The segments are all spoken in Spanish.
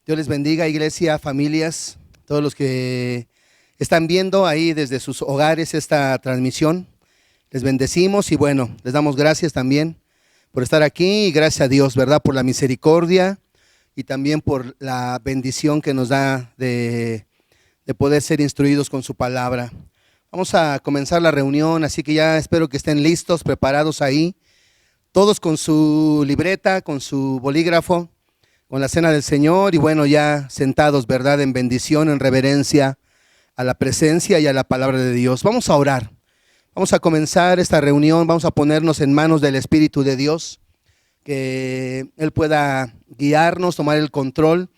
Dios les bendiga, iglesia, familias, todos los que están viendo ahí desde sus hogares esta transmisión. Les bendecimos y bueno, les damos gracias también por estar aquí y gracias a Dios, ¿verdad? Por la misericordia y también por la bendición que nos da de poder ser instruidos con su palabra. Vamos a comenzar la reunión, así que ya espero que estén listos, preparados ahí, todos con su libreta, con su bolígrafo, con la cena del Señor y bueno, ya sentados, ¿verdad? En bendición, en reverencia a la presencia y a la palabra de Dios. Vamos a orar. Vamos a comenzar esta reunión, vamos a ponernos en manos del Espíritu de Dios, que Él pueda guiarnos, tomar el control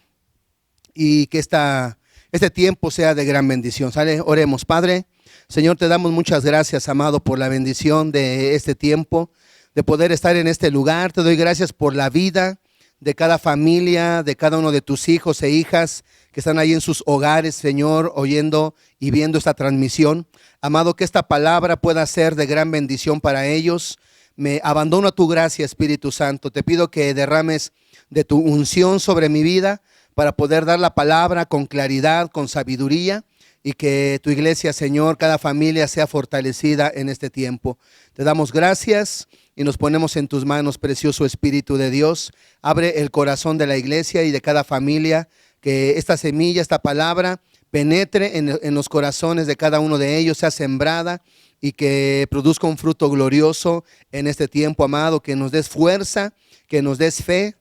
y que este tiempo sea de gran bendición. ¿Sale? Oremos. Padre, Señor, te damos muchas gracias, amado, por la bendición de este tiempo, de poder estar en este lugar. Te doy gracias por la vida de cada familia, de cada uno de tus hijos e hijas que están ahí en sus hogares, Señor, oyendo y viendo esta transmisión. Amado, que esta palabra pueda ser de gran bendición para ellos. Me abandono a tu gracia, Espíritu Santo. Te pido que derrames de tu unción sobre mi vida para poder dar la palabra con claridad, con sabiduría, y que tu iglesia, Señor, cada familia sea fortalecida en este tiempo. Te damos gracias y nos ponemos en tus manos, precioso Espíritu de Dios. Abre el corazón de la iglesia y de cada familia, que esta semilla, esta palabra, penetre en los corazones de cada uno de ellos, sea sembrada y que produzca un fruto glorioso en este tiempo, amado, que nos des fuerza, que nos des fe,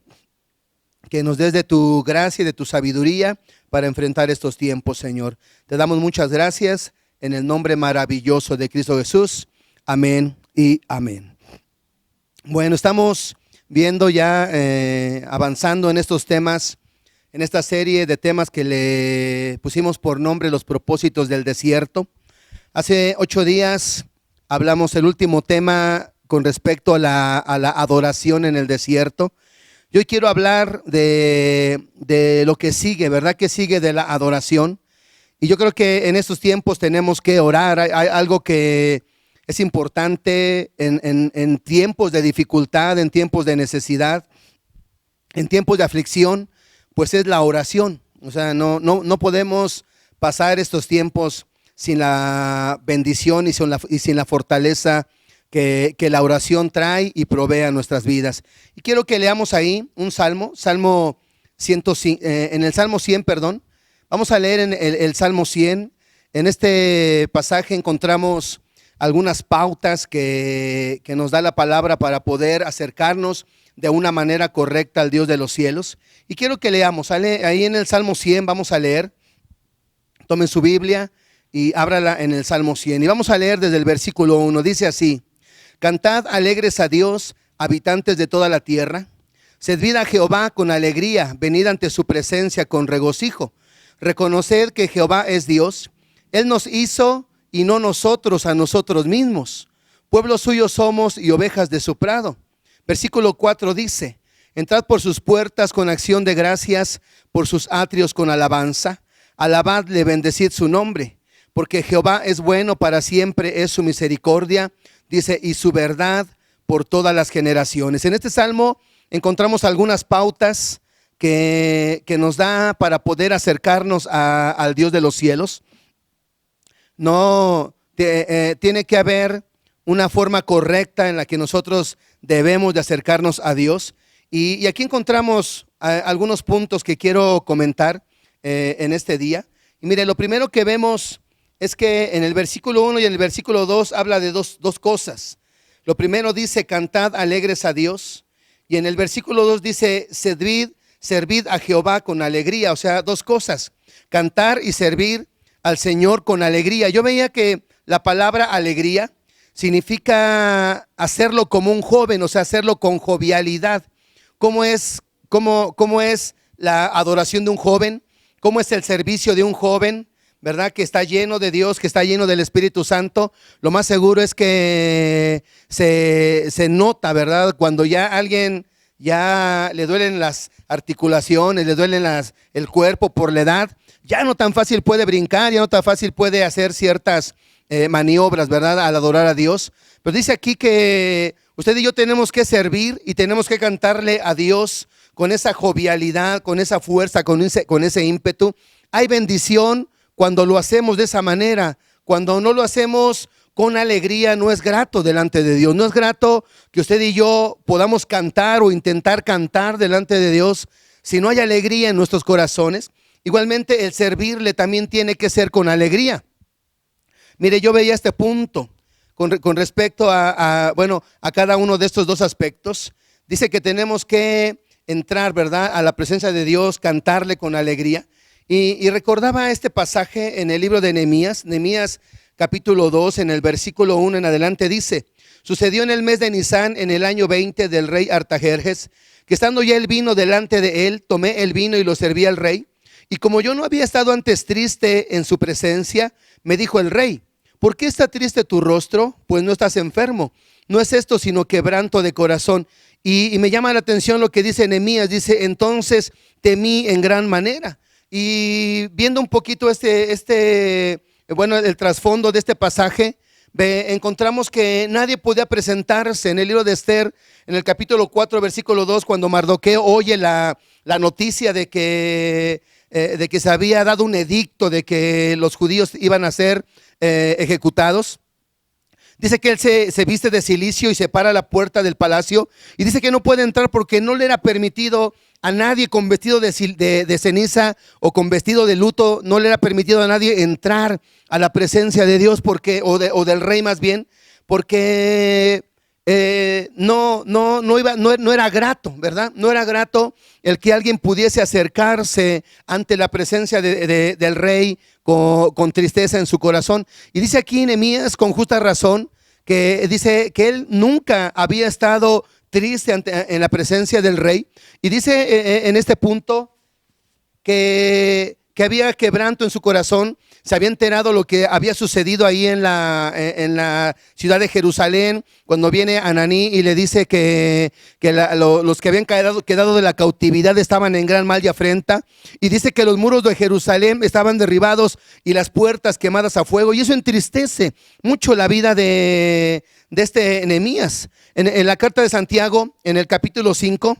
que nos des de tu gracia y de tu sabiduría para enfrentar estos tiempos, Señor. Te damos muchas gracias en el nombre maravilloso de Cristo Jesús. Amén y amén. Bueno, estamos viendo ya, avanzando en estos temas, en esta serie de temas que le pusimos por nombre los propósitos del desierto. Hace 8 días hablamos el último tema con respecto a la adoración en el desierto. Yo hoy quiero hablar de lo que sigue, ¿verdad? Que sigue de la adoración. Y yo creo que en estos tiempos tenemos que orar. Hay algo que es importante en tiempos de dificultad, en tiempos de necesidad, en tiempos de aflicción, pues es la oración. O sea, no podemos pasar estos tiempos sin la bendición y sin la fortaleza que la oración trae y provee a nuestras vidas. Y quiero que leamos ahí un salmo, en el Salmo 100, perdón. Vamos a leer en el Salmo 100. En este pasaje encontramos algunas pautas que nos da la palabra para poder acercarnos de una manera correcta al Dios de los cielos. Y quiero que leamos, ahí en el Salmo 100 vamos a leer. Tomen su Biblia y ábrala en el Salmo 100. Y vamos a leer desde el versículo 1. Dice así: Cantad alegres a Dios, habitantes de toda la tierra. Servid a Jehová con alegría, venid ante su presencia con regocijo. Reconoced que Jehová es Dios. Él nos hizo y no nosotros a nosotros mismos. Pueblo suyo somos y ovejas de su prado. Versículo 4 dice: Entrad por sus puertas con acción de gracias, por sus atrios con alabanza. Alabadle, bendecid su nombre, porque Jehová es bueno, para siempre es su misericordia, dice, y su verdad por todas las generaciones. En este salmo encontramos algunas pautas que nos da para poder acercarnos al Dios de los cielos. Tiene que haber una forma correcta en la que nosotros debemos de acercarnos a Dios. Y aquí encontramos algunos puntos que quiero comentar en este día. Y mire, lo primero que vemos es que en el versículo 1 y en el versículo 2 habla de dos cosas. Lo primero dice: cantad alegres a Dios. Y en el versículo 2 dice: servid a Jehová con alegría. O sea, dos cosas: cantar y servir al Señor con alegría. Yo veía que la palabra alegría significa hacerlo como un joven, o sea, hacerlo con jovialidad. ¿Cómo es la adoración de un joven? ¿Cómo es el servicio de un joven? ¿Verdad? Que está lleno de Dios, que está lleno del Espíritu Santo. Lo más seguro es que se nota, ¿verdad? Cuando ya a alguien ya le duelen las articulaciones, le duelen el cuerpo por la edad, ya no tan fácil puede brincar, ya no tan fácil puede hacer ciertas maniobras, ¿verdad? Al adorar a Dios. Pero dice aquí que usted y yo tenemos que servir y tenemos que cantarle a Dios con esa jovialidad, con esa fuerza, con ese ímpetu. Hay bendición cuando lo hacemos de esa manera. Cuando no lo hacemos con alegría, no es grato delante de Dios. No es grato que usted y yo podamos cantar o intentar cantar delante de Dios si no hay alegría en nuestros corazones. Igualmente el servirle también tiene que ser con alegría. Mire, yo veía este punto con respecto a cada uno de estos dos aspectos. Dice que tenemos que entrar, ¿verdad?, a la presencia de Dios, cantarle con alegría. Y recordaba este pasaje en el libro de Nehemías capítulo 2, en el versículo 1 en adelante dice: sucedió en el mes de Nisán, en el año 20 del rey Artajerjes, que estando ya el vino delante de él, tomé el vino y lo serví al rey. Y como yo no había estado antes triste en su presencia, me dijo el rey: ¿por qué está triste tu rostro? Pues no estás enfermo. No es esto sino quebranto de corazón. Y me llama la atención lo que dice Nehemías. Dice: entonces temí en gran manera. Y viendo un poquito el trasfondo de este pasaje, encontramos que nadie podía presentarse. En el libro de Esther, en el capítulo 4, versículo 2, cuando Mardoqueo oye la noticia de que se había dado un edicto de que los judíos iban a ser ejecutados, dice que él se viste de cilicio y se para a la puerta del palacio, y dice que no puede entrar porque no le era permitido a nadie con vestido de ceniza o con vestido de luto. No le era permitido a nadie entrar a la presencia de Dios o del rey más bien, porque no era grato, ¿verdad? No era grato el que alguien pudiese acercarse ante la presencia del rey con tristeza en su corazón. Y dice aquí Nehemías con justa razón, que dice que él nunca había estado triste en la presencia del rey. Y dice en este punto que había quebranto en su corazón. Se había enterado lo que había sucedido ahí en la ciudad de Jerusalén, cuando viene Ananí y le dice que los que habían quedado de la cautividad estaban en gran mal y afrenta. Y dice que los muros de Jerusalén estaban derribados y las puertas quemadas a fuego. Y eso entristece mucho la vida de este Nehemías. En la carta de Santiago, en el capítulo 5,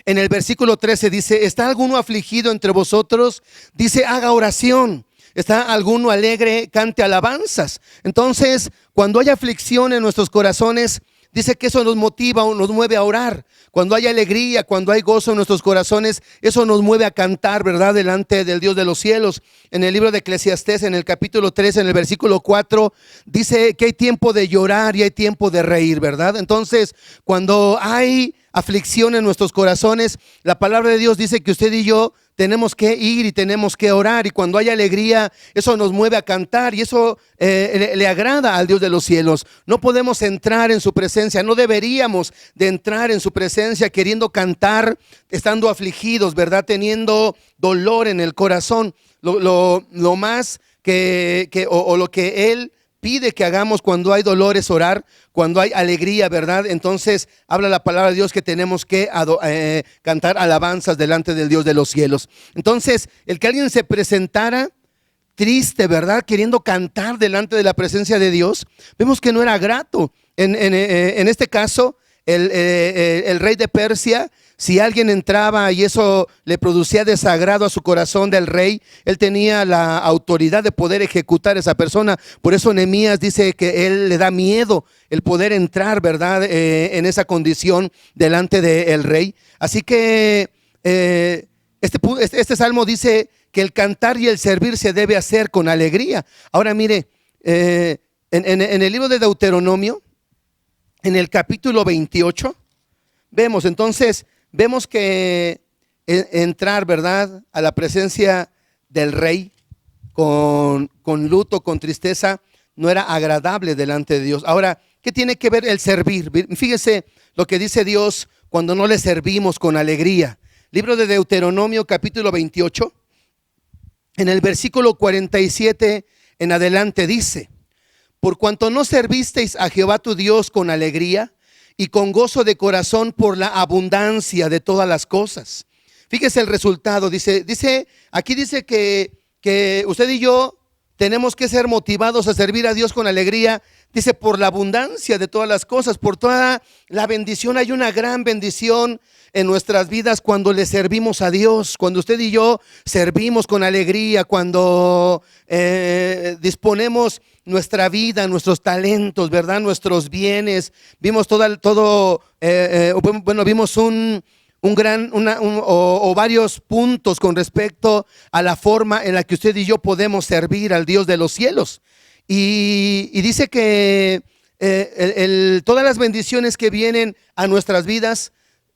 en el versículo 13 dice: ¿está alguno afligido entre vosotros? Dice: haga oración. ¿Está alguno alegre? Cante alabanzas. Entonces, cuando hay aflicción en nuestros corazones, dice que eso nos motiva o nos mueve a orar. Cuando hay alegría, cuando hay gozo en nuestros corazones, eso nos mueve a cantar, ¿verdad?, delante del Dios de los cielos. En el libro de Eclesiastés, en el capítulo 3, en el versículo 4, dice que hay tiempo de llorar y hay tiempo de reír, ¿verdad? Entonces, cuando hay aflicción en nuestros corazones, la palabra de Dios dice que usted y yo tenemos que ir y tenemos que orar. Y cuando hay alegría, eso nos mueve a cantar, y eso le agrada al Dios de los cielos. No podemos entrar en su presencia, no deberíamos de entrar en su presencia queriendo cantar estando afligidos, ¿verdad?, teniendo dolor en el corazón. Lo más lo que Él pide que hagamos cuando hay dolor es orar. Cuando hay alegría, ¿verdad?, entonces habla la palabra de Dios que tenemos que cantar alabanzas delante del Dios de los cielos. Entonces, el que alguien se presentara triste, ¿verdad?, queriendo cantar delante de la presencia de Dios, vemos que no era grato. En este caso, el rey de Persia, si alguien entraba y eso le producía desagrado a su corazón del rey, él tenía la autoridad de poder ejecutar a esa persona. Por eso Nehemías dice que él le da miedo el poder entrar, ¿verdad?, en esa condición delante del rey. Así que este salmo dice que el cantar y el servir se debe hacer con alegría. Ahora mire, en el libro de Deuteronomio, en el capítulo 28, vemos que entrar, ¿verdad?, a la presencia del rey con luto, con tristeza, no era agradable delante de Dios. Ahora, ¿qué tiene que ver el servir? Fíjese lo que dice Dios cuando no le servimos con alegría. Libro de Deuteronomio, capítulo 28, en el versículo 47 en adelante dice: por cuanto no servisteis a Jehová tu Dios con alegría y con gozo de corazón por la abundancia de todas las cosas. Fíjese el resultado, aquí dice que usted y yo tenemos que ser motivados a servir a Dios con alegría. Dice, por la abundancia de todas las cosas, por toda la bendición. Hay una gran bendición en nuestras vidas cuando le servimos a Dios, cuando usted y yo servimos con alegría, cuando disponemos nuestra vida, nuestros talentos, ¿verdad? Nuestros bienes. Vimos vimos varios puntos con respecto a la forma en la que usted y yo podemos servir al Dios de los cielos. Y dice que todas las bendiciones que vienen a nuestras vidas,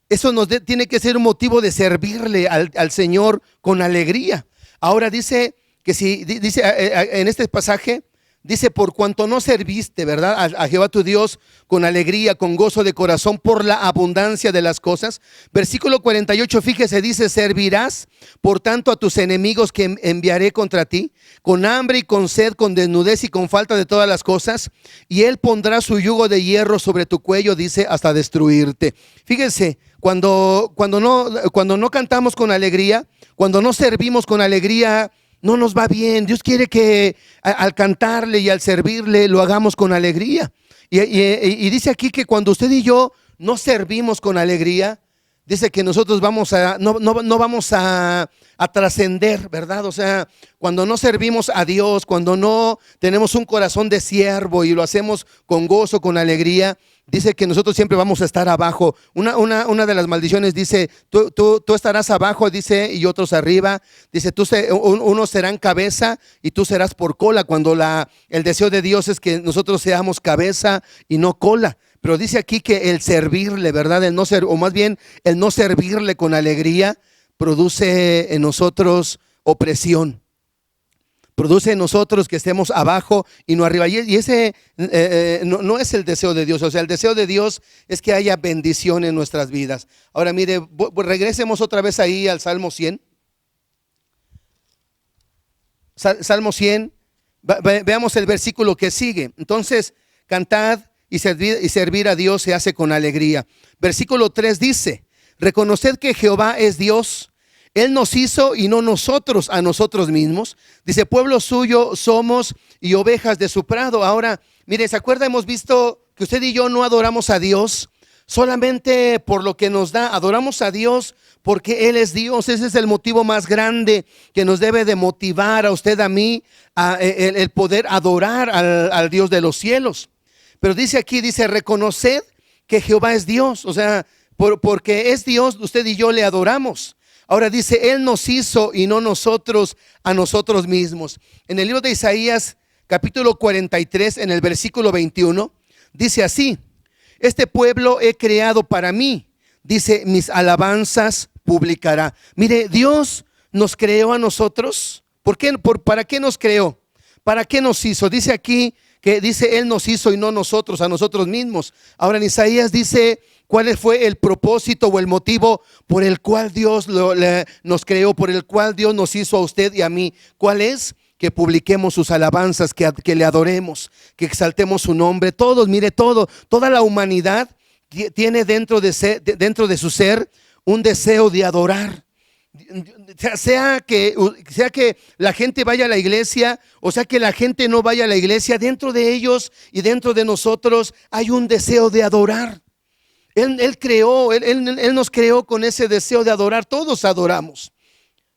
eso tiene que ser un motivo de servirle al Señor con alegría. Ahora dice que dice en este pasaje, dice, por cuanto no serviste, ¿verdad? A Jehová tu Dios con alegría, con gozo de corazón, por la abundancia de las cosas. Versículo 48, fíjese, dice, servirás por tanto a tus enemigos que enviaré contra ti, con hambre y con sed, con desnudez y con falta de todas las cosas, y él pondrá su yugo de hierro sobre tu cuello, dice, hasta destruirte. Fíjese, cuando no cantamos con alegría, cuando no servimos con alegría, no nos va bien. Dios quiere que al cantarle y al servirle lo hagamos con alegría. Y dice aquí que cuando usted y yo no servimos con alegría, dice que nosotros no vamos a trascender, ¿verdad? O sea, cuando no servimos a Dios, cuando no tenemos un corazón de siervo y lo hacemos con gozo, con alegría, dice que nosotros siempre vamos a estar abajo. Una de las maldiciones dice, tú estarás abajo, dice, y otros arriba. Dice, unos serán cabeza y tú serás por cola, cuando el deseo de Dios es que nosotros seamos cabeza y no cola. Pero dice aquí que el servirle, ¿verdad? El no servirle con alegría produce en nosotros opresión. Produce en nosotros que estemos abajo y no arriba. Y ese no es el deseo de Dios. O sea, el deseo de Dios es que haya bendición en nuestras vidas. Ahora mire, regresemos otra vez ahí al Salmo 100. Salmo 100, veamos el versículo que sigue. Entonces, cantad y servir a Dios se hace con alegría. Versículo 3 dice, reconoced que Jehová es Dios. Él nos hizo y no nosotros a nosotros mismos. Dice, pueblo suyo somos y ovejas de su prado. Ahora, mire, ¿se acuerda? Hemos visto que usted y yo no adoramos a Dios solamente por lo que nos da. Adoramos a Dios porque Él es Dios. Ese es el motivo más grande que nos debe de motivar a usted, a mí, el poder adorar al Dios de los cielos. Pero dice aquí, dice, reconoced que Jehová es Dios. O sea, porque es Dios, usted y yo le adoramos. Ahora dice, Él nos hizo y no nosotros a nosotros mismos. En el libro de Isaías, capítulo 43, en el versículo 21, dice así, este pueblo he creado para mí, dice, mis alabanzas publicará. Mire, Dios nos creó a nosotros. ¿Por qué? ¿Para qué nos creó? ¿Para qué nos hizo? Dice aquí que dice, Él nos hizo y no nosotros a nosotros mismos. Ahora en Isaías dice, ¿cuál fue el propósito o el motivo por el cual Dios nos creó, por el cual Dios nos hizo a usted y a mí? ¿Cuál es? Que publiquemos sus alabanzas, que le adoremos, que exaltemos su nombre. Todos, mire, toda la humanidad tiene dentro de su ser un deseo de adorar. Sea que la gente vaya a la iglesia, o sea que la gente no vaya a la iglesia, dentro de ellos y dentro de nosotros hay un deseo de adorar. Él nos creó con ese deseo de adorar. Todos adoramos.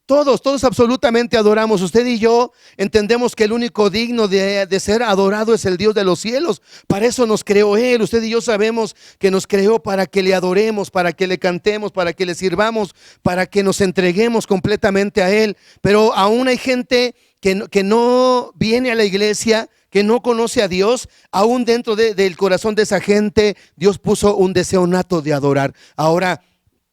Todos absolutamente adoramos. Usted y yo entendemos que el único digno de ser adorado es el Dios de los cielos. Para eso nos creó Él. Usted y yo sabemos que nos creó para que le adoremos, para que le cantemos, para que le sirvamos, para que nos entreguemos completamente a Él. Pero aún hay gente que no viene a la iglesia, que no conoce a Dios. Aún dentro del corazón de esa gente, Dios puso un deseo nato de adorar. Ahora,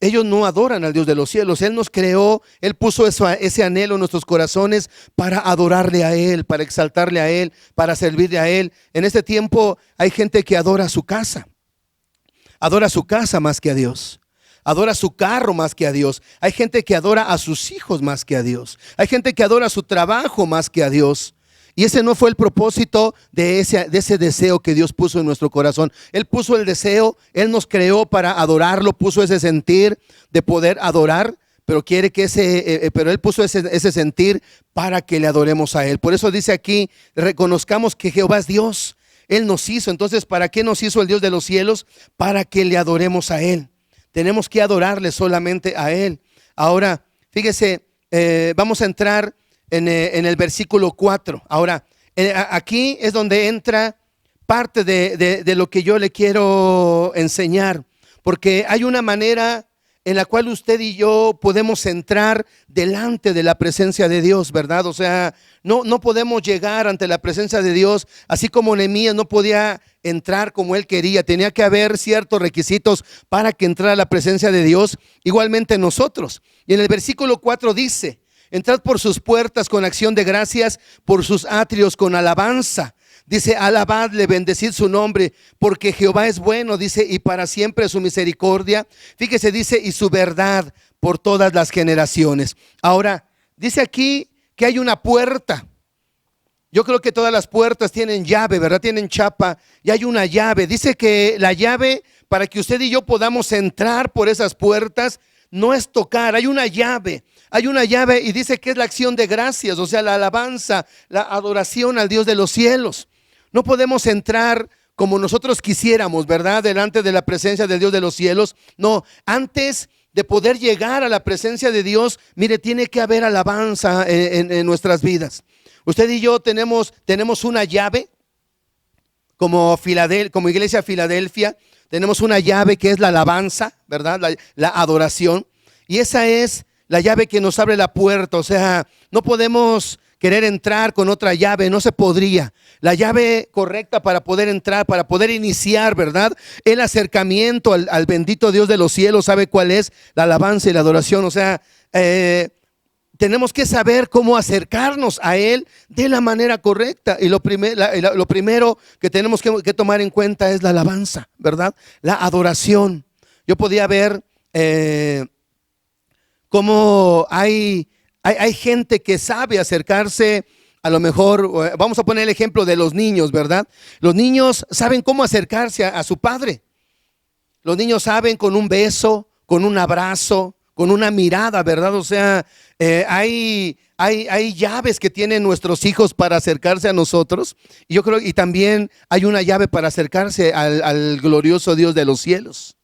ellos no adoran al Dios de los cielos. Él nos creó, Él puso ese anhelo en nuestros corazones para adorarle a Él, para exaltarle a Él, para servirle a Él. En este tiempo hay gente que adora su casa más que a Dios. Adora su carro más que a Dios. Hay gente que adora a sus hijos más que a Dios. Hay gente que adora su trabajo más que a Dios. Y ese no fue el propósito de ese deseo que Dios puso en nuestro corazón. Él puso el deseo, Él nos creó para adorarlo, puso ese sentir de poder adorar, pero quiere que pero Él puso ese sentir para que le adoremos a Él. Por eso dice aquí, reconozcamos que Jehová es Dios. Él nos hizo. Entonces, ¿para qué nos hizo el Dios de los cielos? Para que le adoremos a Él. Tenemos que adorarle solamente a Él. Ahora, fíjese, vamos a entrar en el versículo 4. Ahora, aquí es donde entra parte de lo que yo le quiero enseñar, porque hay una manera en la cual usted y yo podemos entrar delante de la presencia de Dios, ¿verdad? O sea, no podemos llegar ante la presencia de Dios, así como Nehemías no podía entrar como él quería, tenía que haber ciertos requisitos para que entrara a la presencia de Dios, igualmente nosotros. Y en el versículo 4 dice: entrad por sus puertas con acción de gracias, por sus atrios con alabanza. Dice: alabadle, bendecid su nombre, porque Jehová es bueno, dice, y para siempre su misericordia. Fíjese, dice, y su verdad por todas las generaciones. Ahora, dice aquí que hay una puerta. Yo creo que todas las puertas tienen llave, ¿verdad? Tienen chapa y hay una llave. Dice que la llave para que usted y yo podamos entrar por esas puertas no es tocar, hay una llave. Hay una llave y dice que es la acción de gracias, o sea, la alabanza, la adoración al Dios de los cielos. No podemos entrar como nosotros quisiéramos, ¿verdad? Delante de la presencia del Dios de los cielos. No, antes de poder llegar a la presencia de Dios, mire, tiene que haber alabanza en nuestras vidas. Usted y yo tenemos una llave como Iglesia Filadelfia. Tenemos una llave que es la alabanza, ¿verdad? La adoración. Y esa es la llave que nos abre la puerta. O sea, no podemos querer entrar con otra llave, no se podría. La llave correcta para poder entrar, para poder iniciar, ¿verdad? El acercamiento al bendito Dios de los cielos, ¿sabe cuál es? La alabanza y la adoración. O sea, tenemos que saber cómo acercarnos a Él de la manera correcta. Y lo primero que tenemos que tomar en cuenta es la alabanza, ¿verdad? La adoración. Yo podía ver cómo hay gente que sabe acercarse. A lo mejor, vamos a poner el ejemplo de los niños, ¿verdad? Los niños saben cómo acercarse a su padre. Los niños saben con un beso, con un abrazo, con una mirada, ¿verdad? O sea, hay llaves que tienen nuestros hijos para acercarse a nosotros. Y yo creo, y también hay una llave para acercarse al glorioso Dios de los cielos.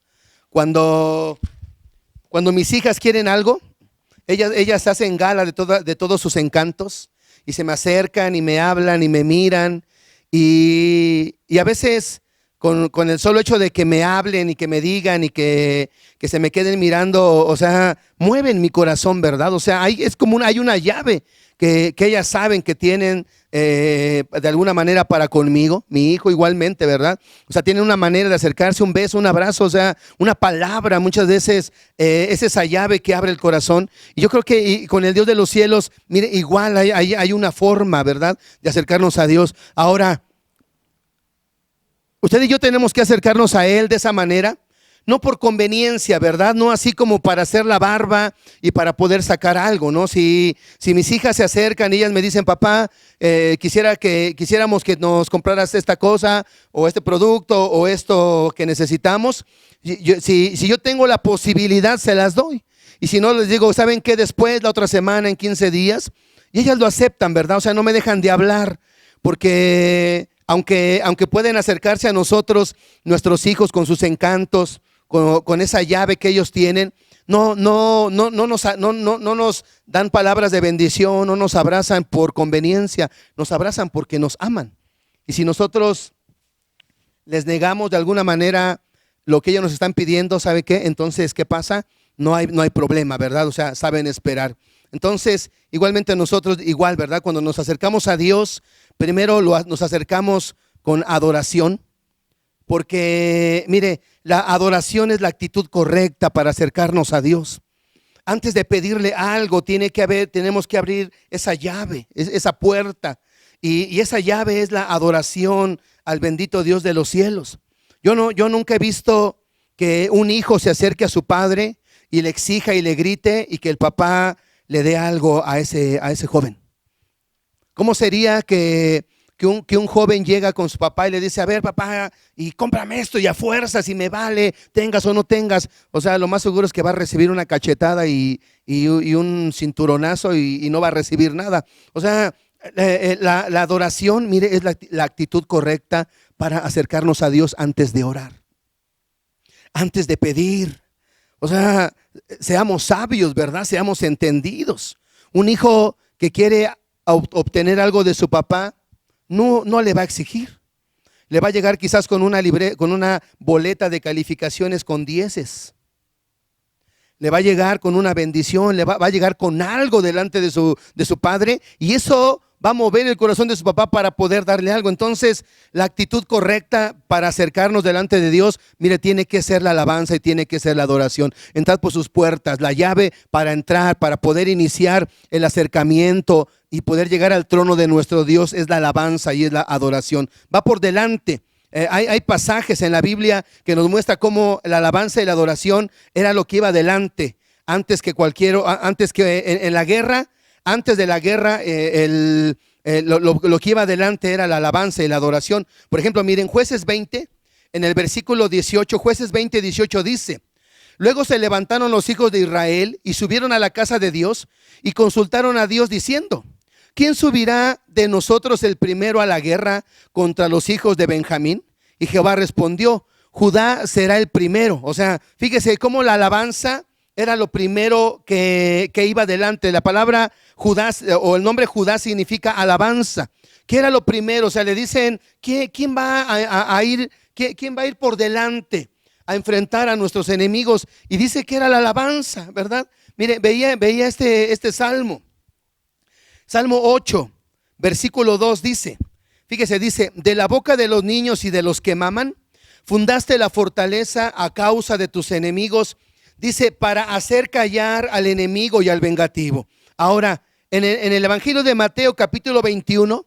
Cuando mis hijas quieren algo, ellas hacen gala de todos sus encantos y se me acercan y me hablan y me miran y a veces con el solo hecho de que me hablen y que me digan y que se me queden mirando, o sea, mueven mi corazón, ¿verdad? O sea, hay una llave que ellas saben que tienen de alguna manera para conmigo, mi hijo igualmente, ¿verdad? O sea, tienen una manera de acercarse, un beso, un abrazo, o sea, una palabra, muchas veces es esa llave que abre el corazón. Y yo creo que con el Dios de los cielos, mire, igual hay una forma, ¿verdad?, de acercarnos a Dios. Ahora, usted y yo tenemos que acercarnos a Él de esa manera, no por conveniencia, ¿verdad? No así como para hacer la barba y para poder sacar algo, ¿no? Si mis hijas se acercan y ellas me dicen: papá, quisiéramos que nos compraras esta cosa o este producto o esto que necesitamos, si yo tengo la posibilidad, se las doy. Y si no, les digo: ¿saben qué? Después, la otra semana, en 15 días, y ellas lo aceptan, ¿verdad? O sea, no me dejan de hablar, porque aunque pueden acercarse a nosotros, nuestros hijos, con sus encantos, con esa llave que ellos tienen, no nos dan palabras de bendición, no nos abrazan por conveniencia, nos abrazan porque nos aman. Y si nosotros les negamos de alguna manera lo que ellos nos están pidiendo, ¿sabe qué? Entonces, ¿qué pasa? No hay problema, ¿verdad? O sea, saben esperar. Entonces, igualmente nosotros, igual, ¿verdad? Cuando nos acercamos a Dios, primero nos acercamos con adoración, porque, mire, la adoración es la actitud correcta para acercarnos a Dios. Antes de pedirle algo, tenemos que abrir esa llave, esa puerta, y esa llave es la adoración al bendito Dios de los cielos. Yo nunca he visto que un hijo se acerque a su padre y le exija y le grite y que el papá le dé algo a ese joven. ¿Cómo sería que que un joven llega con su papá y le dice, a ver papá, y cómprame esto y a fuerzas y me vale, tengas o no tengas. O sea, lo más seguro es que va a recibir una cachetada y un cinturonazo y no va a recibir nada. O sea, la adoración, mire, es la actitud correcta para acercarnos a Dios antes de orar, antes de pedir. O sea, seamos sabios, ¿verdad? Seamos entendidos. Un hijo que quiere obtener algo de su papá, no le va a exigir. Le va a llegar quizás con una boleta de calificaciones con dieces. Le va a llegar con una bendición, va a llegar con algo delante de su padre, y eso va a mover el corazón de su papá para poder darle algo. Entonces, la actitud correcta para acercarnos delante de Dios, mire, tiene que ser la alabanza y tiene que ser la adoración. Entrad por sus puertas, la llave para entrar, para poder iniciar el acercamiento y poder llegar al trono de nuestro Dios es la alabanza y es la adoración. Va por delante. Hay pasajes en la Biblia que nos muestra cómo la alabanza y la adoración era lo que iba adelante antes que en la guerra. Antes de la guerra, lo que iba adelante era la alabanza y la adoración. Por ejemplo, miren, Jueces 20, en el versículo 18, Jueces 20, 18 dice: luego se levantaron los hijos de Israel y subieron a la casa de Dios y consultaron a Dios diciendo: ¿quién subirá de nosotros el primero a la guerra contra los hijos de Benjamín? Y Jehová respondió: Judá será el primero. O sea, fíjese cómo la alabanza era lo primero que iba adelante. La palabra Judá o el nombre Judá significa alabanza. ¿Qué era lo primero? O sea, le dicen, ¿quién va a ir? ¿Quién va a ir por delante a enfrentar a nuestros enemigos? Y dice que era la alabanza, ¿verdad? Mire, veía este salmo. Salmo 8, versículo 2 dice, fíjese, dice: de la boca de los niños y de los que maman, fundaste la fortaleza a causa de tus enemigos. Dice, para hacer callar al enemigo y al vengativo. Ahora, en el Evangelio de Mateo, capítulo 21,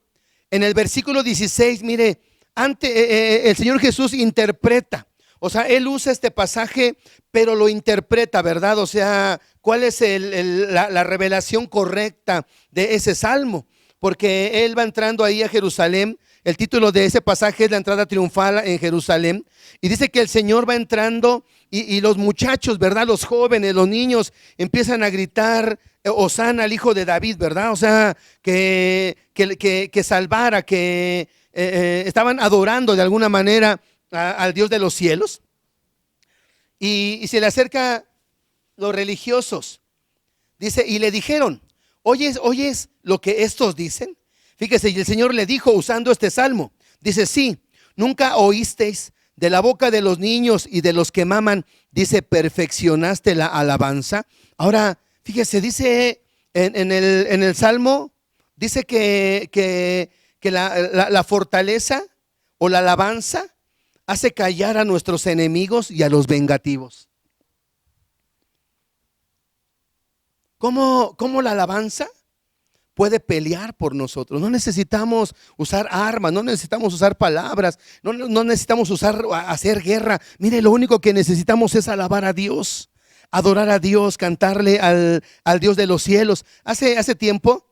en el versículo 16, mire, el Señor Jesús interpreta. O sea, Él usa este pasaje, pero lo interpreta, ¿verdad? O sea, ¿cuál es la revelación correcta de ese salmo? Porque Él va entrando ahí a Jerusalén. El título de ese pasaje es la entrada triunfal en Jerusalén. Y dice que el Señor va entrando y los muchachos, ¿verdad? Los jóvenes, los niños empiezan a gritar: Hosana al hijo de David, ¿verdad? O sea, que salvara, que estaban adorando de alguna manera al Dios de los cielos. Y se le acerca los religiosos. Dice, y le dijeron: ¿oyes lo que estos dicen? Fíjese, y el Señor le dijo usando este salmo, dice: sí, nunca oísteis de la boca de los niños y de los que maman, dice, perfeccionaste la alabanza. Ahora, fíjese, dice en el salmo, dice que la fortaleza o la alabanza hace callar a nuestros enemigos y a los vengativos. ¿Cómo la alabanza puede pelear por nosotros? No necesitamos usar armas, no necesitamos usar palabras, no necesitamos hacer guerra. Mire, lo único que necesitamos es alabar a Dios, adorar a Dios, cantarle al Dios de los cielos. Hace tiempo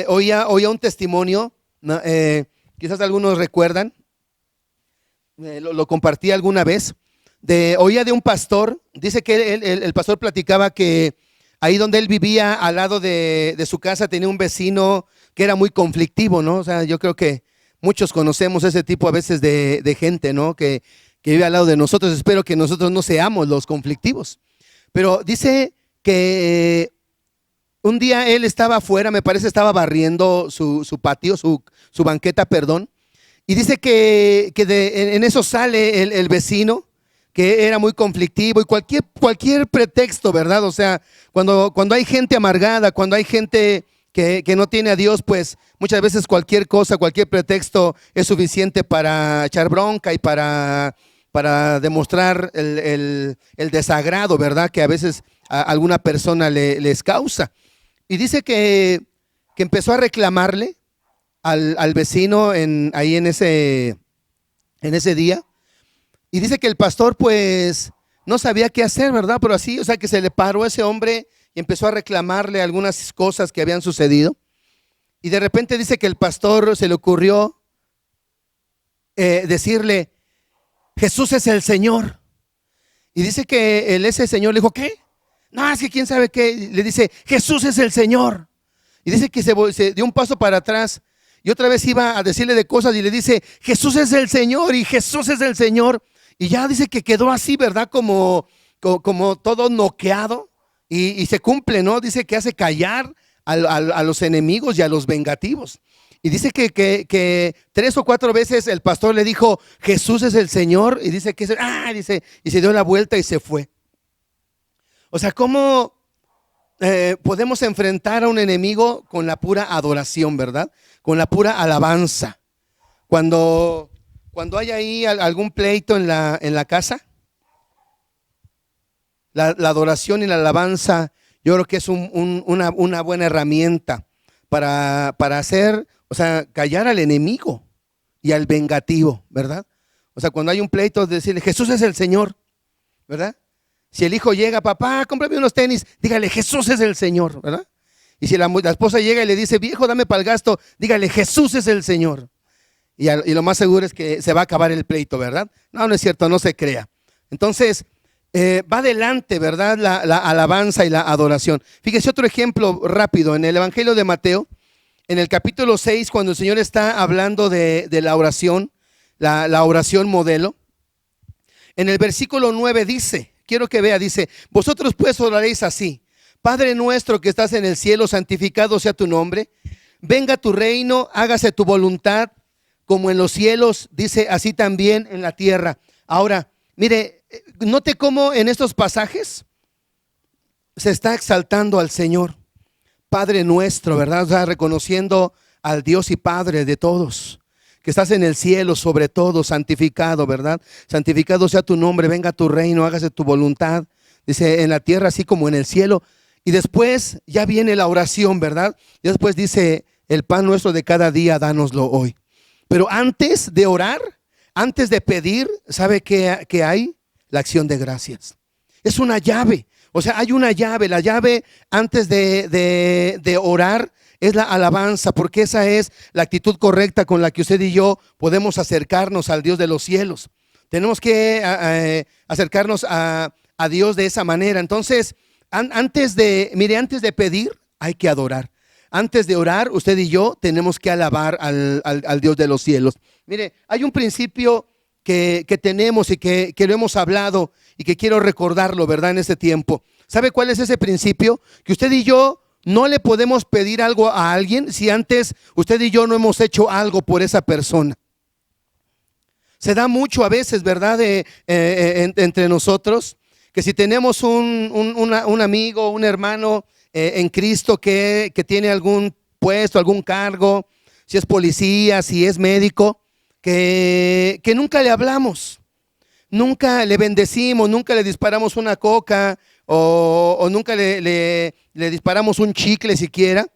oía un testimonio, ¿no? Quizás algunos recuerdan, lo compartí alguna vez, oía de un pastor. Dice que el pastor platicaba que ahí donde él vivía, al lado de su casa, tenía un vecino que era muy conflictivo, ¿no? O sea, yo creo que muchos conocemos ese tipo a veces de gente, ¿no? Que vive al lado de nosotros. Espero que nosotros no seamos los conflictivos. Pero dice que un día él estaba afuera, me parece estaba barriendo su patio, su banqueta, perdón. Y dice que en eso sale el vecino, que era muy conflictivo, y cualquier pretexto, ¿verdad? O sea, cuando hay gente amargada, cuando hay gente que no tiene a Dios, pues muchas veces cualquier cosa, cualquier pretexto es suficiente para echar bronca y para demostrar el desagrado, ¿verdad? Que a veces a alguna persona les causa. Y dice que empezó a reclamarle al vecino ahí en ese día. Y dice que el pastor pues no sabía qué hacer, ¿verdad? Pero así, o sea, que se le paró a ese hombre y empezó a reclamarle algunas cosas que habían sucedido. Y de repente dice que el pastor se le ocurrió decirle, Jesús es el Señor. Y dice que ese señor le dijo, ¿qué? No, es que quién sabe qué. Le dice, Jesús es el Señor. Y dice que se dio un paso para atrás y otra vez iba a decirle de cosas y le dice, Jesús es el Señor y Jesús es el Señor. Y ya dice que quedó así, ¿verdad? Como todo noqueado y se cumple, ¿no? Dice que hace callar a los enemigos y a los vengativos. Y dice que 3 o 4 veces el pastor le dijo, Jesús es el Señor. Y dice que dice, y se dio la vuelta y se fue. O sea, ¿cómo podemos enfrentar a un enemigo con la pura adoración, verdad? Con la pura alabanza. Cuando hay ahí algún pleito en la casa, la adoración y la alabanza, yo creo que es una buena herramienta para hacer, o sea, callar al enemigo y al vengativo, ¿verdad? O sea, cuando hay un pleito, decirle, Jesús es el Señor, ¿verdad? Si el hijo llega, papá, cómprame unos tenis, dígale, Jesús es el Señor, ¿verdad? Y si la esposa llega y le dice, viejo, dame para el gasto, dígale, Jesús es el Señor. Y lo más seguro es que se va a acabar el pleito, ¿verdad? No, no es cierto, no se crea. Entonces, va adelante, ¿verdad? La alabanza y la adoración. Fíjese otro ejemplo rápido, en el Evangelio de Mateo, en el capítulo 6, cuando el Señor está hablando de la oración, la oración modelo, en el versículo 9 dice, quiero que vea, dice, vosotros pues oraréis así, Padre nuestro que estás en el cielo, santificado sea tu nombre, venga tu reino, hágase tu voluntad, como en los cielos, dice, así también en la tierra. Ahora, mire, note cómo en estos pasajes se está exaltando al Señor, Padre nuestro, ¿verdad? O sea, reconociendo al Dios y Padre de todos, que estás en el cielo sobre todo, santificado, ¿verdad? Santificado sea tu nombre, venga tu reino, hágase tu voluntad, dice, en la tierra así como en el cielo. Y después ya viene la oración, ¿verdad? Y después dice, el pan nuestro de cada día, dánoslo hoy. Pero antes de orar, antes de pedir, ¿sabe qué hay? La acción de gracias. Es una llave. O sea, hay una llave. La llave antes de orar es la alabanza, porque esa es la actitud correcta con la que usted y yo podemos acercarnos al Dios de los cielos. Tenemos que acercarnos a Dios de esa manera. Entonces, antes de pedir, hay que adorar. Antes de orar, usted y yo tenemos que alabar al Dios de los cielos. Mire, hay un principio que tenemos y que lo hemos hablado y que quiero recordarlo, ¿verdad? En este tiempo. ¿Sabe cuál es ese principio? Que usted y yo no le podemos pedir algo a alguien si antes usted y yo no hemos hecho algo por esa persona. Se da mucho a veces, ¿verdad? Entre nosotros, que si tenemos un amigo, un hermano en Cristo que tiene algún puesto, algún cargo, si es policía, si es médico, que nunca le hablamos, nunca le bendecimos, nunca le disparamos una coca o nunca le disparamos un chicle siquiera.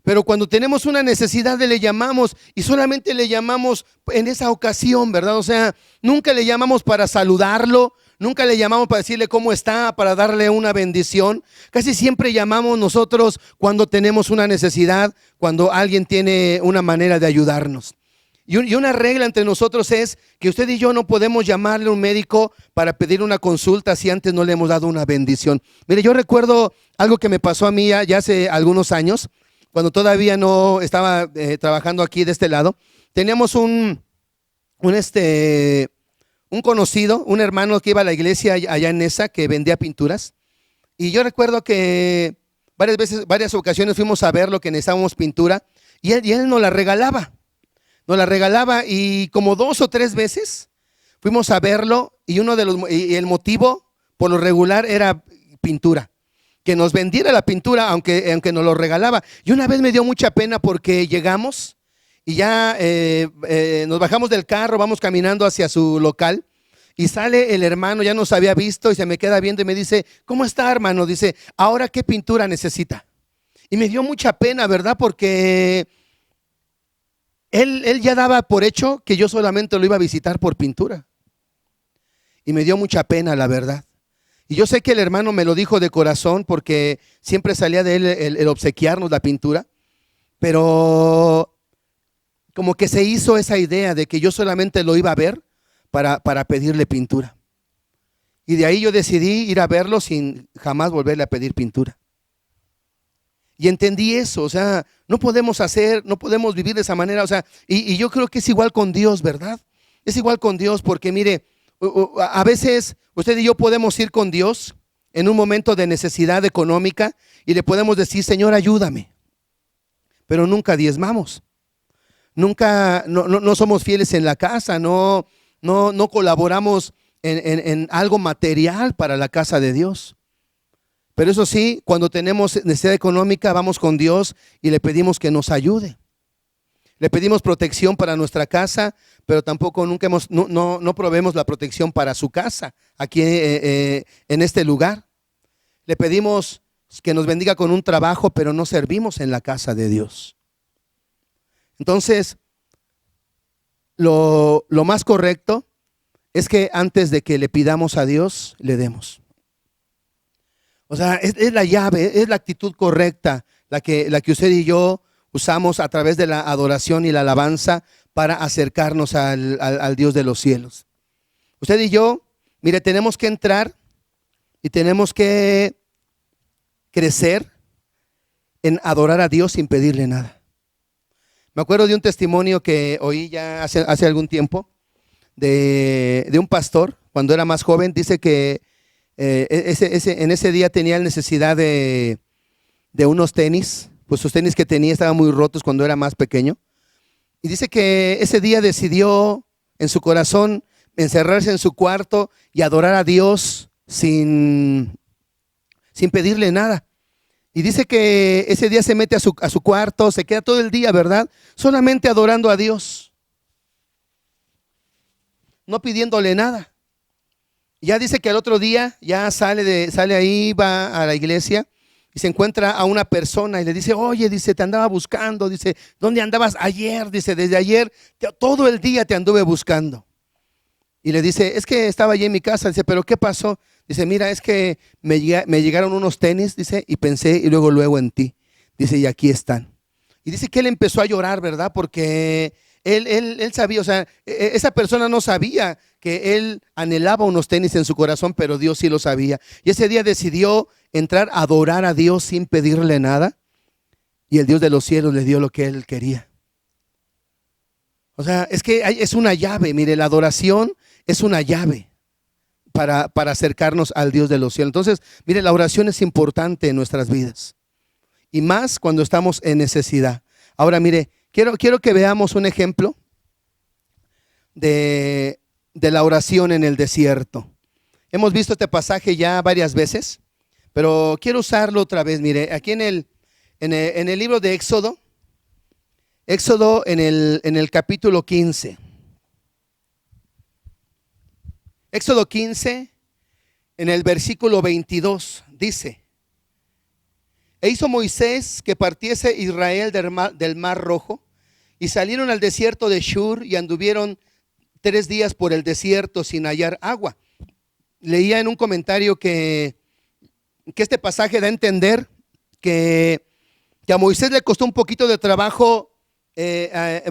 Pero cuando tenemos una necesidad le llamamos y solamente le llamamos en esa ocasión, ¿verdad? O sea, nunca le llamamos para saludarlo, nunca le llamamos para decirle cómo está, para darle una bendición. Casi siempre llamamos nosotros cuando tenemos una necesidad, cuando alguien tiene una manera de ayudarnos. Y una regla entre nosotros es que usted y yo no podemos llamarle a un médico para pedir una consulta si antes no le hemos dado una bendición. Mire, yo recuerdo algo que me pasó a mí ya hace algunos años, cuando todavía no estaba trabajando aquí de este lado. Teníamos un conocido, un hermano que iba a la iglesia allá en Nesa, que vendía pinturas. Y yo recuerdo que varias ocasiones fuimos a ver lo que necesitábamos pintura y él nos la regalaba. Nos la regalaba y como 2 o 3 veces fuimos a verlo y el motivo por lo regular era pintura. Que nos vendiera la pintura aunque nos lo regalaba. Y una vez me dio mucha pena porque llegamos y ya nos bajamos del carro, vamos caminando hacia su local y sale el hermano, ya nos había visto y se me queda viendo y me dice, ¿cómo está, hermano? Dice, ¿ahora qué pintura necesita? Y me dio mucha pena, ¿verdad? Porque él ya daba por hecho que yo solamente lo iba a visitar por pintura. Y me dio mucha pena, la verdad. Y yo sé que el hermano me lo dijo de corazón porque siempre salía de él el obsequiarnos la pintura. Pero como que se hizo esa idea de que yo solamente lo iba a ver para pedirle pintura. Y de ahí yo decidí ir a verlo sin jamás volverle a pedir pintura. Y entendí eso, o sea, no podemos vivir de esa manera, o sea, y yo creo que es igual con Dios, ¿verdad? Es igual con Dios porque mire, a veces usted y yo podemos ir con Dios en un momento de necesidad económica y le podemos decir, Señor, ayúdame, pero nunca diezmamos, nunca, no somos fieles en la casa, no colaboramos en algo material para la casa de Dios. Pero eso sí, cuando tenemos necesidad económica, vamos con Dios y le pedimos que nos ayude. Le pedimos protección para nuestra casa, pero tampoco no proveemos la protección para su casa, aquí en este lugar. Le pedimos que nos bendiga con un trabajo, pero no servimos en la casa de Dios. Entonces, lo más correcto es que antes de que le pidamos a Dios, le demos. O sea, es la llave, es la actitud correcta la que usted y yo usamos a través de la adoración y la alabanza para acercarnos al Dios de los cielos. Usted y yo, mire, tenemos que entrar y tenemos que crecer en adorar a Dios sin pedirle nada. Me acuerdo de un testimonio que oí ya hace algún tiempo de un pastor, cuando era más joven. Dice que en ese día tenía necesidad de unos tenis, pues sus tenis que tenía estaban muy rotos cuando era más pequeño. Y dice que ese día decidió en su corazón encerrarse en su cuarto y adorar a Dios sin pedirle nada. Y dice que ese día se mete a su cuarto, se queda todo el día, ¿verdad? Solamente adorando a Dios, no pidiéndole nada. Ya dice que al otro día ya sale ahí, va a la iglesia y se encuentra a una persona y le dice, oye, dice, te andaba buscando, dice, ¿dónde andabas ayer? Dice, desde ayer todo el día te anduve buscando. Y le dice, es que estaba allí en mi casa. Dice, ¿pero qué pasó? Dice, mira, es que me llegaron unos tenis, dice, y pensé y luego en ti. Dice, y aquí están. Y dice que él empezó a llorar, ¿verdad? Porque él sabía, o sea, esa persona no sabía que él anhelaba unos tenis en su corazón, pero Dios sí lo sabía. Y ese día decidió entrar a adorar a Dios sin pedirle nada. Y el Dios de los cielos le dio lo que él quería. O sea, es que es una llave, mire, la adoración es una llave para acercarnos al Dios de los cielos. Entonces, mire, la oración es importante en nuestras vidas. Y más cuando estamos en necesidad. Ahora, mire, quiero que veamos un ejemplo de la oración en el desierto. Hemos visto este pasaje ya varias veces, pero quiero usarlo otra vez. Mire, aquí en el libro de Éxodo en el capítulo 15. Éxodo 15, en el versículo 22, dice: E hizo Moisés que partiese Israel del mar Rojo, y salieron al desierto de Shur, y anduvieron 3 días por el desierto sin hallar agua. Leía en un comentario que este pasaje da a entender que a Moisés le costó un poquito de trabajo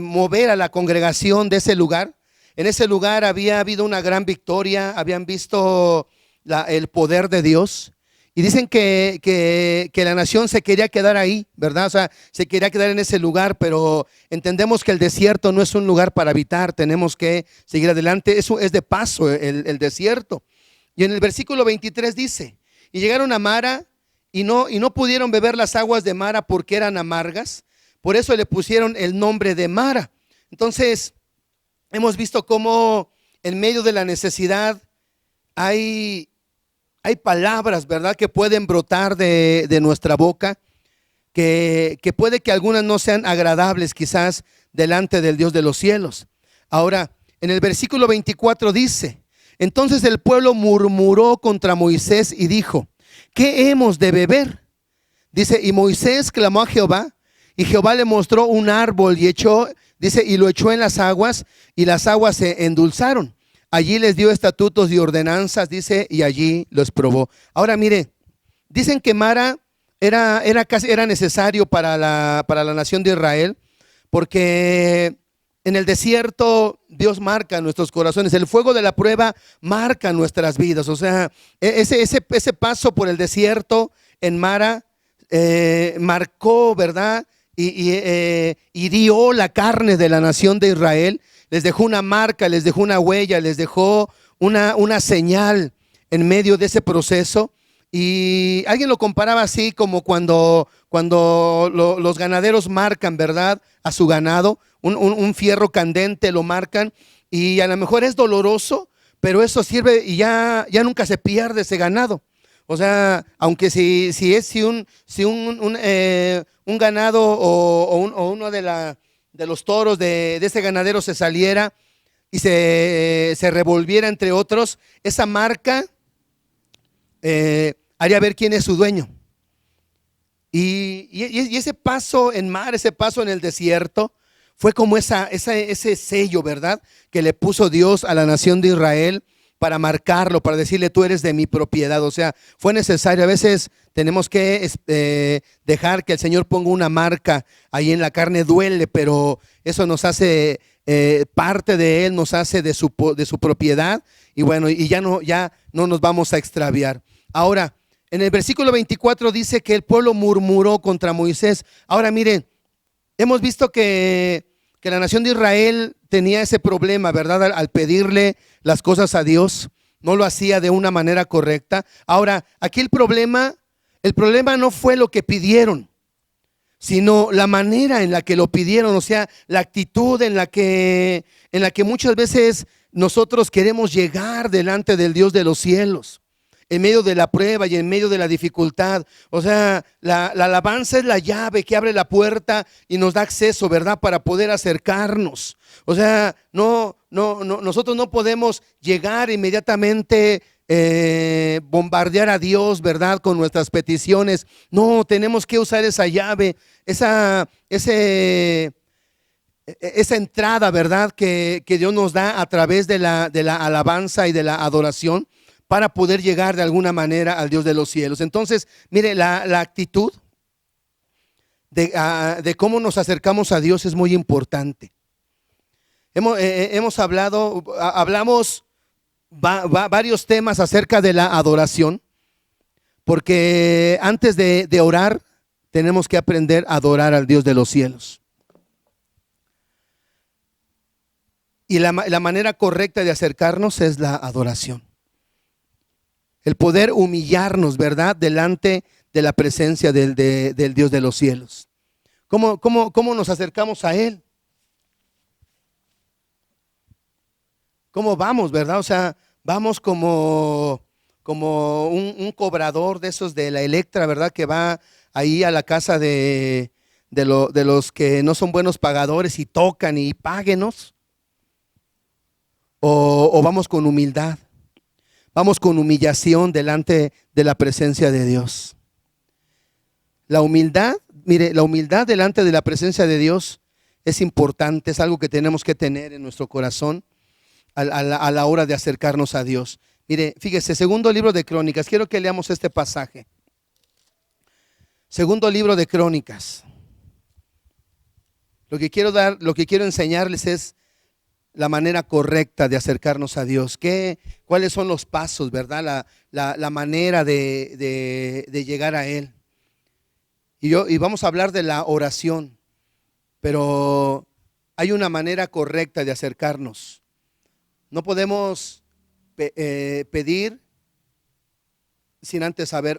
mover a la congregación de ese lugar. En ese lugar había habido una gran victoria, habían visto el poder de Dios. Y dicen que la nación se quería quedar ahí, ¿verdad? O sea, se quería quedar en ese lugar, pero entendemos que el desierto no es un lugar para habitar, tenemos que seguir adelante. Eso es de paso, el desierto. Y en el versículo 23 dice: y llegaron a Mara y no pudieron beber las aguas de Mara porque eran amargas, por eso le pusieron el nombre de Mara. Entonces, hemos visto cómo en medio de la necesidad hay palabras, ¿verdad?, que pueden brotar de nuestra boca, que puede que algunas no sean agradables quizás delante del Dios de los cielos. Ahora, en el versículo 24 dice: entonces el pueblo murmuró contra Moisés y dijo: ¿qué hemos de beber? Dice, y Moisés clamó a Jehová, y Jehová le mostró un árbol y lo echó en las aguas, y las aguas se endulzaron. Allí les dio estatutos y ordenanzas, dice, y allí los probó. Ahora mire, dicen que Mara era necesario para la nación de Israel, porque En el desierto Dios marca nuestros corazones, el fuego de la prueba marca nuestras vidas. O sea, ese paso por el desierto en Mara marcó, ¿verdad? Hirió la carne de la nación de Israel, les dejó una marca, les dejó una huella, les dejó una señal en medio de ese proceso. Y alguien lo comparaba así como cuando los ganaderos marcan, ¿verdad?, a su ganado, un fierro candente lo marcan, y a lo mejor es doloroso, pero eso sirve y ya nunca se pierde ese ganado. O sea, aunque si un ganado o uno de los toros de ese ganadero se saliera y se revolviera entre otros, esa marca haría ver quién es su dueño. Y ese paso en mar, ese paso en el desierto, fue como ese sello, ¿verdad?, que le puso Dios a la nación de Israel para marcarlo, para decirle: tú eres de mi propiedad. O sea, fue necesario. A veces tenemos que dejar que el Señor ponga una marca ahí en la carne. Duele, pero eso nos hace parte de Él, nos hace de su propiedad. Y bueno, y ya no nos vamos a extraviar. Ahora, en el versículo 24 dice que el pueblo murmuró contra Moisés. Ahora miren, hemos visto que la nación de Israel tenía ese problema, ¿verdad? Al pedirle las cosas a Dios, no lo hacía de una manera correcta. Ahora, aquí el problema no fue lo que pidieron, sino la manera en la que lo pidieron. O sea, la actitud en la que muchas veces nosotros queremos llegar delante del Dios de los cielos, en medio de la prueba y en medio de la dificultad. O sea, la alabanza es la llave que abre la puerta y nos da acceso, ¿verdad?, para poder acercarnos. O sea, nosotros no podemos llegar inmediatamente, bombardear a Dios, ¿verdad?, con nuestras peticiones. No, tenemos que usar esa llave, esa entrada, ¿verdad?, que Dios nos da a través de la alabanza y de la adoración, para poder llegar de alguna manera al Dios de los cielos. Entonces, mire, la actitud de cómo nos acercamos a Dios es muy importante. Hablamos varios temas acerca de la adoración, porque antes de orar tenemos que aprender a adorar al Dios de los cielos. Y la manera correcta de acercarnos es la adoración. El poder humillarnos, ¿verdad?, delante de la presencia del Dios de los cielos. ¿Cómo nos acercamos a Él? ¿Cómo vamos, verdad? O sea, vamos como un cobrador de esos de la Electra, ¿verdad?, que va ahí a la casa de los que no son buenos pagadores y tocan y páguenos. O vamos con humildad. Vamos con humillación delante de la presencia de Dios. La humildad, mire, la humildad delante de la presencia de Dios es importante, es algo que tenemos que tener en nuestro corazón a la hora de acercarnos a Dios. Mire, fíjese, segundo libro de Crónicas, quiero que leamos este pasaje. Segundo libro de Crónicas. Lo que quiero enseñarles es la manera correcta de acercarnos a Dios. ¿Cuáles son los pasos, verdad? La manera de llegar a Él. Y vamos a hablar de la oración, pero hay una manera correcta de acercarnos. No podemos pedir sin antes haber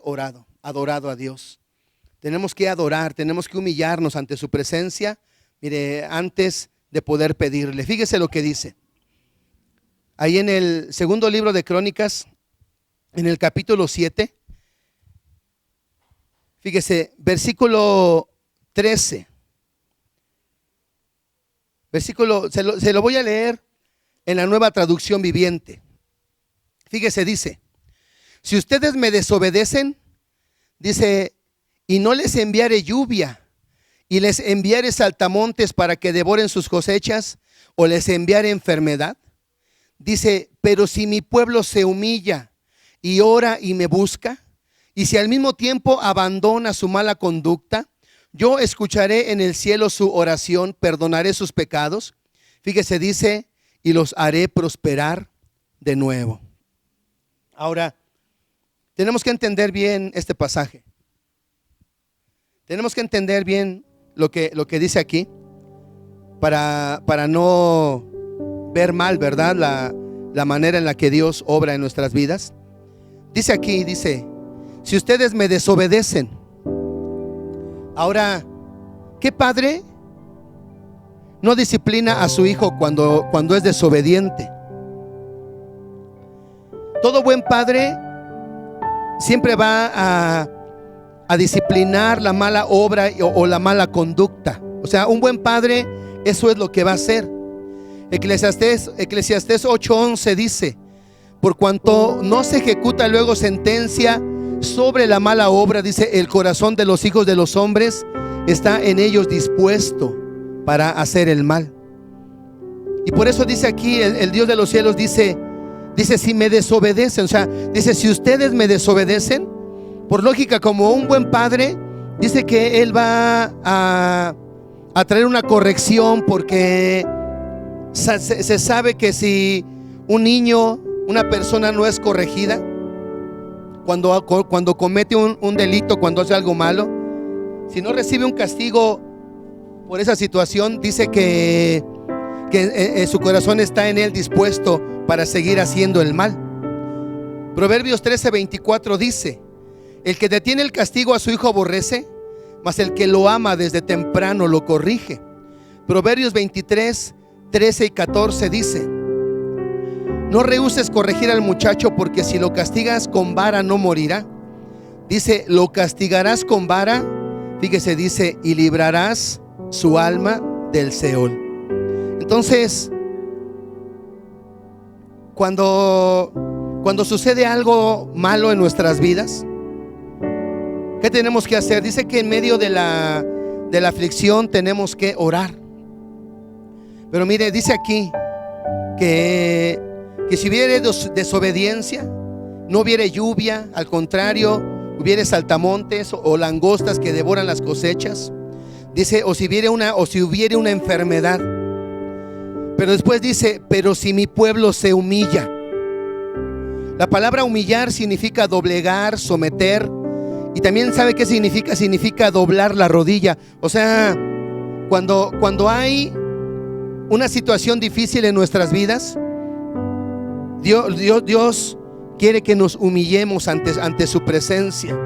adorado a Dios. Tenemos que adorar, tenemos que humillarnos ante su presencia, mire, antes de poder pedirle. Fíjese lo que dice. Ahí en el segundo libro de Crónicas, en el capítulo 7, fíjese, versículo 13. Se lo voy a leer en la Nueva Traducción Viviente. Fíjese, dice: si ustedes me desobedecen, dice, y no les enviare lluvia, y les enviare saltamontes para que devoren sus cosechas, o les enviare enfermedad, dice, pero si mi pueblo se humilla y ora y me busca, y si al mismo tiempo abandona su mala conducta, yo escucharé en el cielo su oración, perdonaré sus pecados, Fíjese, dice, y los haré prosperar de nuevo. Ahora, tenemos que entender bien este pasaje. Tenemos que entender bien lo que dice aquí para no ver mal, ¿verdad? La manera en la que Dios obra en nuestras vidas. Dice aquí, dice, si ustedes me desobedecen. Ahora, ¿qué padre no disciplina a su hijo cuando es desobediente? Todo buen padre siempre va a disciplinar la mala obra o la mala conducta. O sea, un buen padre, eso es lo que va a hacer. Eclesiastés 8:11 dice: por cuanto no se ejecuta luego sentencia sobre la mala obra, dice, el corazón de los hijos de los hombres está en ellos dispuesto para hacer el mal. Y por eso dice aquí el Dios de los cielos, dice, si me desobedecen, o sea, dice, si ustedes me desobedecen, por lógica, como un buen padre, dice que Él va a traer una corrección, porque se sabe que si un niño, una persona no es corregida, cuando comete un delito, cuando hace algo malo, si no recibe un castigo por esa situación, dice que su corazón está en él dispuesto para seguir haciendo el mal. Proverbios 13:24 dice: el que detiene el castigo a su hijo aborrece, mas el que lo ama desde temprano lo corrige. Proverbios 23:13 y 14 dice: no rehuses corregir al muchacho, porque si lo castigas con vara no morirá. Dice, lo castigarás con vara, fíjese, dice, y librarás su alma del Seol. Entonces, cuando sucede algo malo en nuestras vidas, ¿qué tenemos que hacer? Dice que en medio de la aflicción tenemos que orar. Pero mire, dice aquí que si hubiere desobediencia, no hubiere lluvia, al contrario, hubiere saltamontes o langostas que devoran las cosechas. Dice, o si hubiere una enfermedad. Pero después dice, pero si mi pueblo se humilla. La palabra humillar significa doblegar, someter. Y también ¿sabe qué significa? Significa doblar la rodilla. O sea, cuando hay una situación difícil en nuestras vidas, Dios quiere que nos humillemos ante su presencia.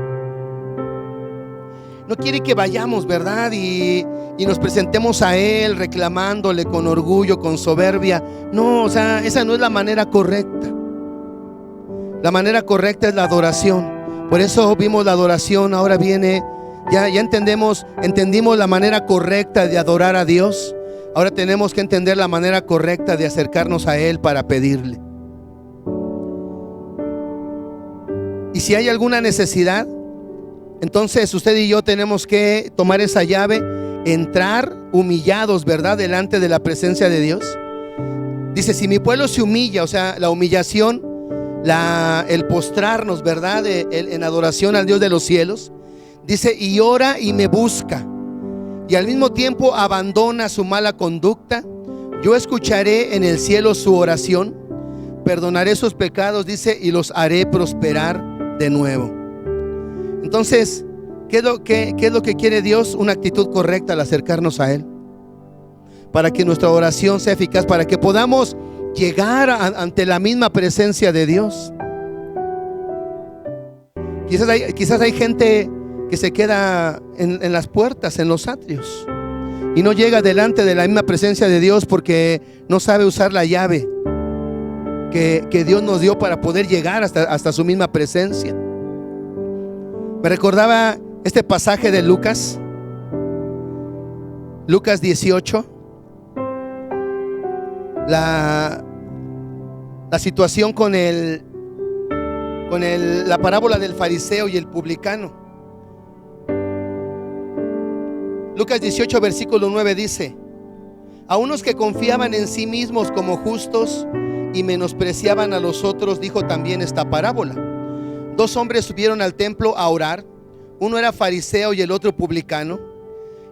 No quiere que vayamos, ¿verdad? Y nos presentemos a Él reclamándole con orgullo, con soberbia. No, o sea, esa no es la manera correcta. La manera correcta es la adoración. Por eso vimos la adoración. Ahora viene, ya entendimos la manera correcta de adorar a Dios. Ahora tenemos que entender la manera correcta de acercarnos a Él para pedirle. Y si hay alguna necesidad, entonces usted y yo tenemos que tomar esa llave, entrar humillados, ¿verdad?, delante de la presencia de Dios. Dice, si mi pueblo se humilla, o sea, la humillación, el postrarnos, ¿verdad?, en adoración al Dios de los cielos. Dice, y ora y me busca, y al mismo tiempo abandona su mala conducta, yo escucharé en el cielo su oración, perdonaré sus pecados, dice, y los haré prosperar de nuevo. Entonces, ¿qué es lo que quiere Dios? Una actitud correcta al acercarnos a Él, para que nuestra oración sea eficaz, para que podamos llegar ante la misma presencia de Dios. Quizás hay gente que se queda en las puertas, en los atrios, y no llega delante de la misma presencia de Dios porque no sabe usar la llave que Dios nos dio para poder llegar hasta su misma presencia. Me recordaba este pasaje de Lucas 18, la situación con la parábola del fariseo y el publicano. Lucas 18 versículo 9 dice: a unos que confiaban en sí mismos como justos y menospreciaban a los otros, dijo también esta parábola. Dos hombres subieron al templo a orar, uno era fariseo y el otro publicano.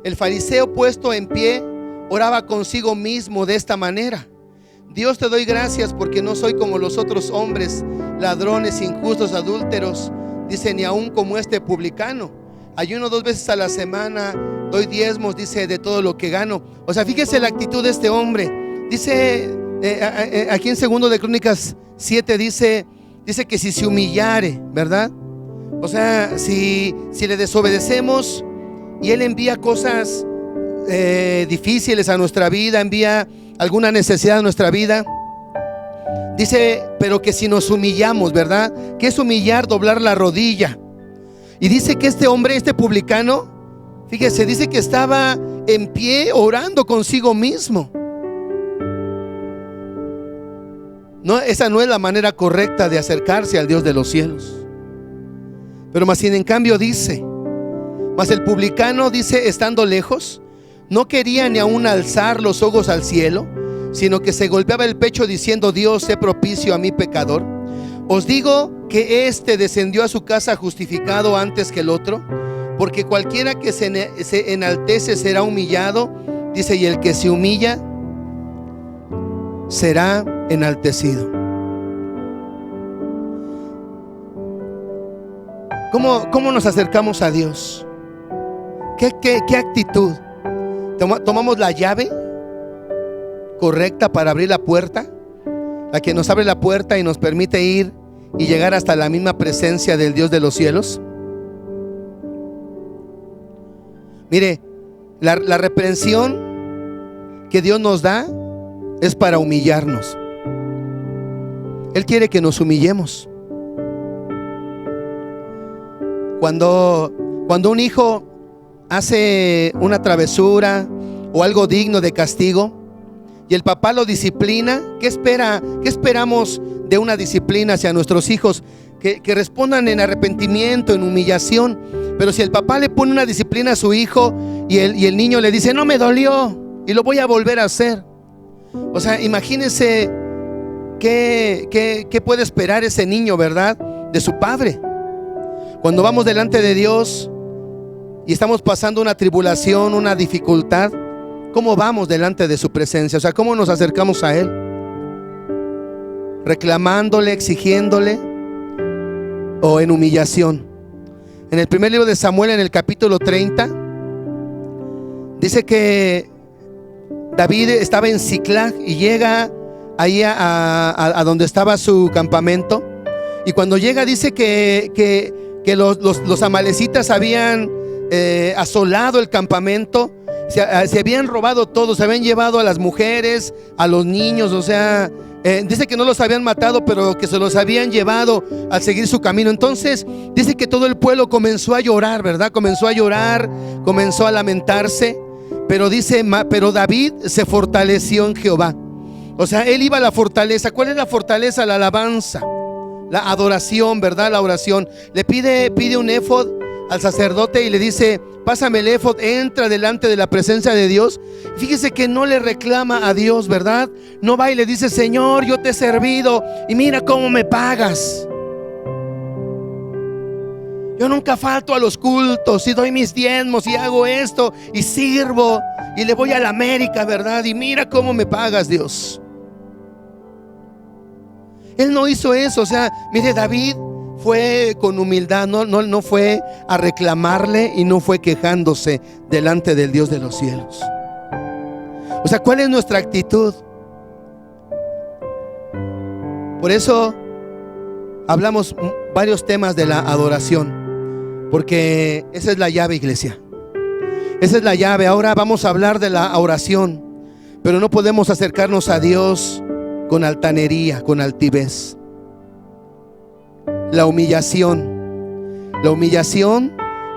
El fariseo, puesto en pie, oraba consigo mismo de esta manera: Dios, te doy gracias porque no soy como los otros hombres, ladrones, injustos, adúlteros, dice, ni aún como este publicano. Ayuno 2 veces a la semana, doy diezmos, dice, de todo lo que gano. O sea, fíjese la actitud de este hombre. Dice aquí en 2 de Crónicas 7, dice que si se humillare, ¿verdad? O sea, si le desobedecemos y Él envía cosas difíciles a nuestra vida, envía alguna necesidad a nuestra vida, dice, pero que si nos humillamos, ¿verdad? ¿Qué es humillar? Doblar la rodilla. Y dice que este hombre, este publicano, fíjese, dice que estaba en pie orando consigo mismo. No, esa no es la manera correcta de acercarse al Dios de los cielos. Pero más sin en cambio dice, mas el publicano, dice, estando lejos, no quería ni aún alzar los ojos al cielo, sino que se golpeaba el pecho diciendo: Dios, sé propicio a mi pecador. Os digo que este descendió a su casa justificado antes que el otro, porque cualquiera que se enaltece será humillado, dice, y el que se humilla será enaltecido. ¿Cómo nos acercamos a Dios? ¿Qué actitud? ¿Tomamos la llave correcta para abrir la puerta? La que nos abre la puerta y nos permite ir y llegar hasta la misma presencia del Dios de los cielos. Mire, la reprensión que Dios nos da es para humillarnos. Él quiere que nos humillemos. Cuando un hijo hace una travesura o algo digno de castigo y el papá lo disciplina, ¿qué esperamos de una disciplina hacia nuestros hijos? Que respondan en arrepentimiento, en humillación. Pero si el papá le pone una disciplina a su hijo y el niño le dice: no me dolió y lo voy a volver a hacer. O sea, imagínense qué puede esperar ese niño, ¿verdad? De su padre. Cuando vamos delante de Dios y estamos pasando una tribulación, una dificultad, ¿cómo vamos delante de su presencia? O sea, ¿cómo nos acercamos a Él? ¿Reclamándole, exigiéndole, o en humillación? En el primer libro de Samuel, en el capítulo 30, dice que David estaba en Siclag y llega ahí a donde estaba su campamento. Y cuando llega, dice que los amalecitas habían asolado el campamento, se habían robado todo, se habían llevado a las mujeres, a los niños. O sea, dice que no los habían matado, pero que se los habían llevado al seguir su camino. Entonces dice que todo el pueblo comenzó a llorar, ¿verdad? Comenzó a llorar, comenzó a lamentarse. Pero dice, pero David se fortaleció en Jehová. O sea, él iba a la fortaleza. ¿Cuál es la fortaleza? La alabanza, la adoración, ¿verdad? La oración. Le pide un éfod al sacerdote y le dice: pásame el éfod. Entra delante de la presencia de Dios. Fíjese que no le reclama a Dios, ¿verdad? No va y le dice: Señor, yo te he servido y mira cómo me pagas. Yo nunca falto a los cultos y doy mis diezmos y hago esto y sirvo y le voy a la América, ¿verdad? Y mira cómo me pagas, Dios. Él no hizo eso. O sea, mire, David fue con humildad, no fue a reclamarle y no fue quejándose delante del Dios de los cielos. O sea, ¿cuál es nuestra actitud? Por eso hablamos varios temas de la adoración, porque esa es la llave, iglesia. Esa es la llave. Ahora vamos a hablar de la oración, pero no podemos acercarnos a Dios con altanería, con altivez. La humillación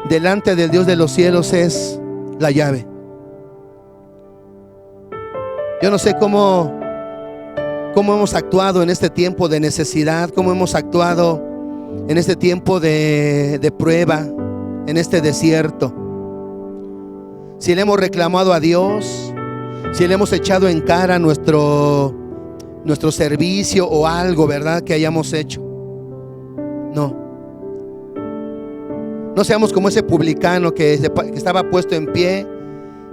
delante del Dios de los cielos es la llave. Yo no sé cómo hemos actuado en este tiempo de necesidad, cómo hemos actuado en este tiempo de prueba, en este desierto. Si le hemos reclamado a Dios, si le hemos echado en cara nuestro servicio o algo, ¿verdad?, que hayamos hecho. No seamos como ese publicano que estaba puesto en pie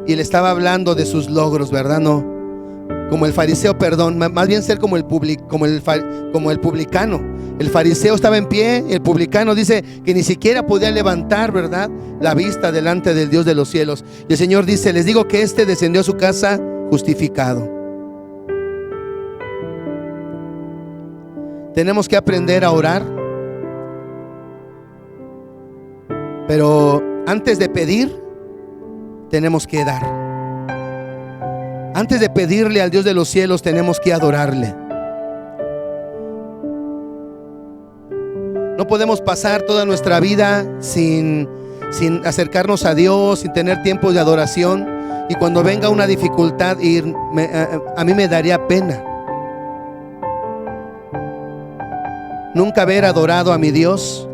y le estaba hablando de sus logros, ¿verdad? No, como el fariseo, perdón, más bien ser como el publicano. El fariseo estaba en pie, el publicano dice que ni siquiera podía levantar, ¿verdad?, la vista delante del Dios de los cielos. Y el Señor dice: les digo que este descendió a su casa justificado. Tenemos que aprender a orar, pero antes de pedir, tenemos que dar. Antes de pedirle al Dios de los cielos, tenemos que adorarle. No podemos pasar toda nuestra vida sin acercarnos a Dios, sin tener tiempos de adoración. Y cuando venga una dificultad, a mí me daría pena nunca haber adorado a mi Dios.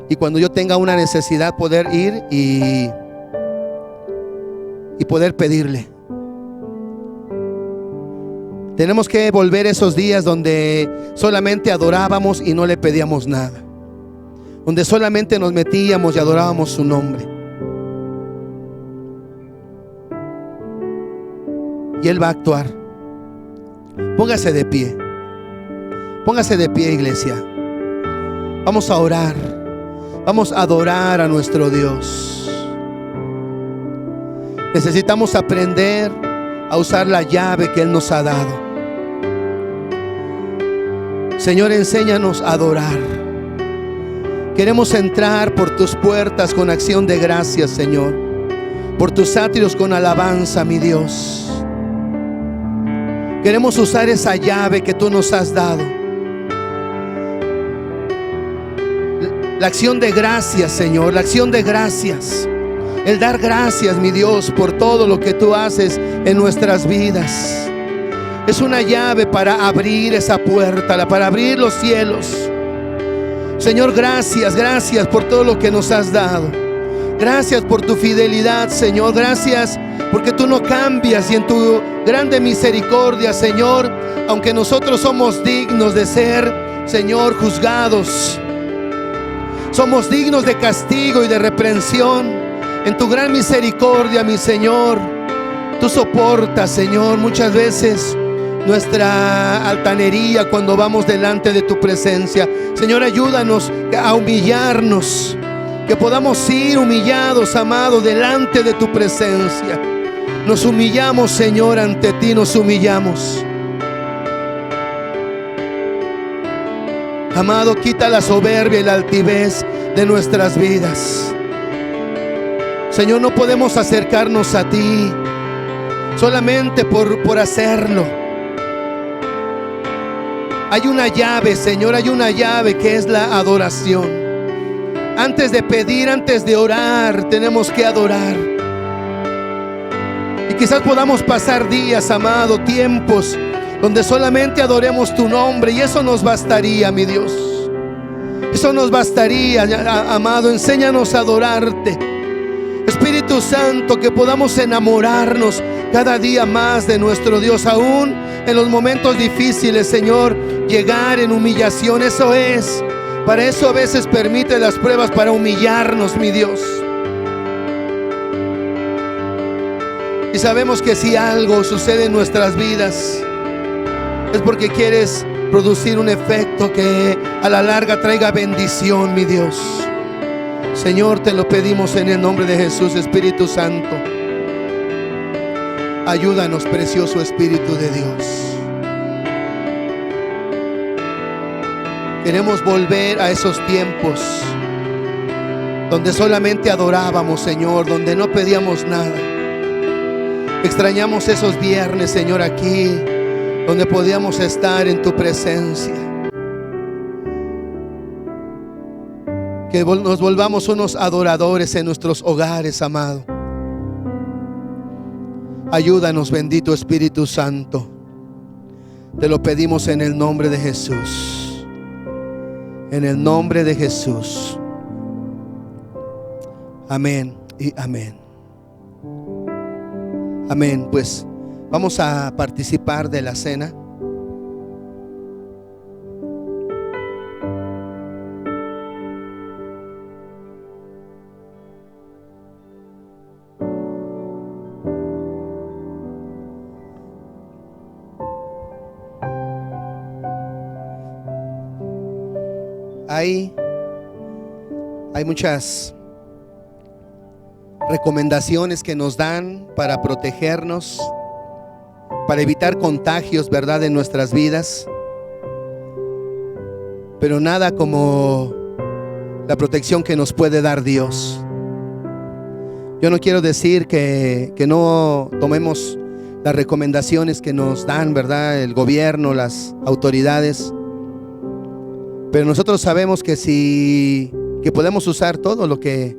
Y cuando yo tenga una necesidad, poder ir y poder pedirle. Tenemos que volver esos días donde solamente adorábamos y no le pedíamos nada, donde solamente nos metíamos y adorábamos su nombre. Y Él va a actuar. Póngase de pie. Póngase de pie, iglesia. Vamos a orar. Vamos a adorar a nuestro Dios. Necesitamos aprender a usar la llave que Él nos ha dado. Señor, enséñanos a adorar. Queremos entrar por tus puertas con acción de gracias, Señor, por tus atrios con alabanza, mi Dios. Queremos usar esa llave que tú nos has dado. La acción de gracias, Señor, la acción de gracias. El dar gracias, mi Dios, por todo lo que tú haces en nuestras vidas. Es una llave para abrir esa puerta, para abrir los cielos. Señor, gracias, gracias por todo lo que nos has dado. Gracias por tu fidelidad, Señor. Gracias porque tú no cambias, y en tu grande misericordia, Señor, aunque nosotros somos dignos de ser, Señor, juzgados, somos dignos de castigo y de reprensión, en tu gran misericordia, mi Señor, tú soportas, Señor, muchas veces nuestra altanería cuando vamos delante de tu presencia. Señor, ayúdanos a humillarnos, que podamos ir humillados, amado, delante de tu presencia. Nos humillamos, Señor, ante ti nos humillamos. Amado, quita la soberbia y la altivez de nuestras vidas. Señor, no podemos acercarnos a ti solamente por hacerlo. Hay una llave, Señor, hay una llave que es la adoración. Antes de pedir, antes de orar, tenemos que adorar. Y quizás podamos pasar días, amado, tiempos donde solamente adoremos tu nombre, y eso nos bastaría, mi Dios. Eso nos bastaría, amado. Enséñanos a adorarte, Espíritu Santo, que podamos enamorarnos cada día más de nuestro Dios, aún en los momentos difíciles, Señor, llegar en humillación. Eso es, para eso a veces permite las pruebas, para humillarnos, mi Dios. Y sabemos que si algo sucede en nuestras vidas, es porque quieres producir un efecto que a la larga traiga bendición, mi Dios. Señor, te lo pedimos en el nombre de Jesús. Espíritu Santo, ayúdanos, precioso Espíritu de Dios. Queremos volver a esos tiempos donde solamente adorábamos, Señor, donde no pedíamos nada. Extrañamos esos viernes, Señor, aquí donde podíamos estar en tu presencia. Que nos volvamos unos adoradores en nuestros hogares, amado. Ayúdanos, bendito Espíritu Santo. Te lo pedimos en el nombre de Jesús. En el nombre de Jesús. Amén y amén. Amén. Pues vamos a participar de la cena. hay muchas recomendaciones que nos dan para protegernos, para evitar contagios, ¿verdad?, en nuestras vidas. Pero nada como la protección que nos puede dar Dios. Yo no quiero decir que no tomemos las recomendaciones que nos dan, ¿verdad?, el gobierno, las autoridades. Pero nosotros sabemos que podemos usar todo lo que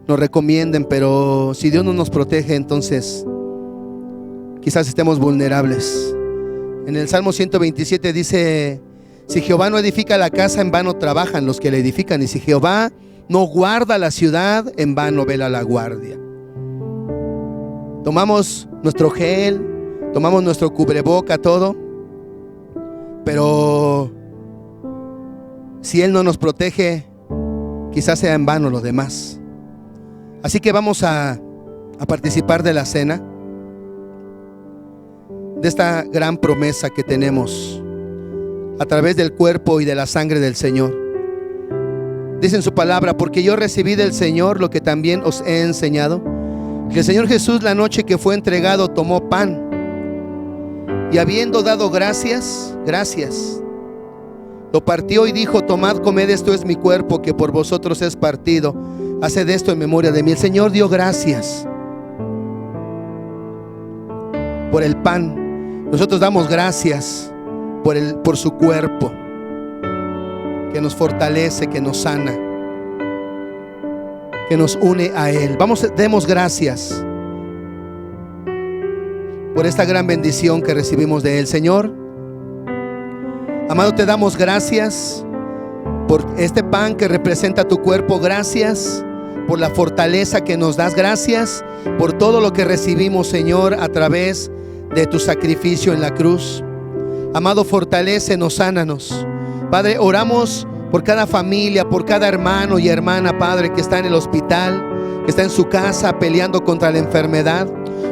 nos recomienden, pero si Dios no nos protege, entonces quizás estemos vulnerables. En el Salmo 127 dice: si Jehová no edifica la casa, en vano trabajan los que la edifican, y si Jehová no guarda la ciudad, en vano vela la guardia. Tomamos nuestro gel, tomamos nuestro cubreboca, todo, pero si Él no nos protege, quizás sea en vano lo demás. Así que vamos a participar de la cena, de esta gran promesa que tenemos a través del cuerpo y de la sangre del Señor. Dice en su palabra: porque yo recibí del Señor lo que también os he enseñado, que el Señor Jesús, la noche que fue entregado, tomó pan, y habiendo dado gracias, lo partió y dijo: tomad, comed, esto es mi cuerpo, que por vosotros es partido, haced esto en memoria de mí. El Señor dio gracias por el pan. Nosotros damos gracias por su cuerpo, que nos fortalece, que nos sana, que nos une a Él. Demos gracias por esta gran bendición que recibimos de Él. Señor amado, te damos gracias por este pan que representa tu cuerpo. Gracias por la fortaleza que nos das. Gracias por todo lo que recibimos, Señor, a través de tu sacrificio en la cruz. Amado, fortalécenos, sánanos. Padre, oramos por cada familia, por cada hermano y hermana, Padre, que está en el hospital, que está en su casa peleando contra la enfermedad.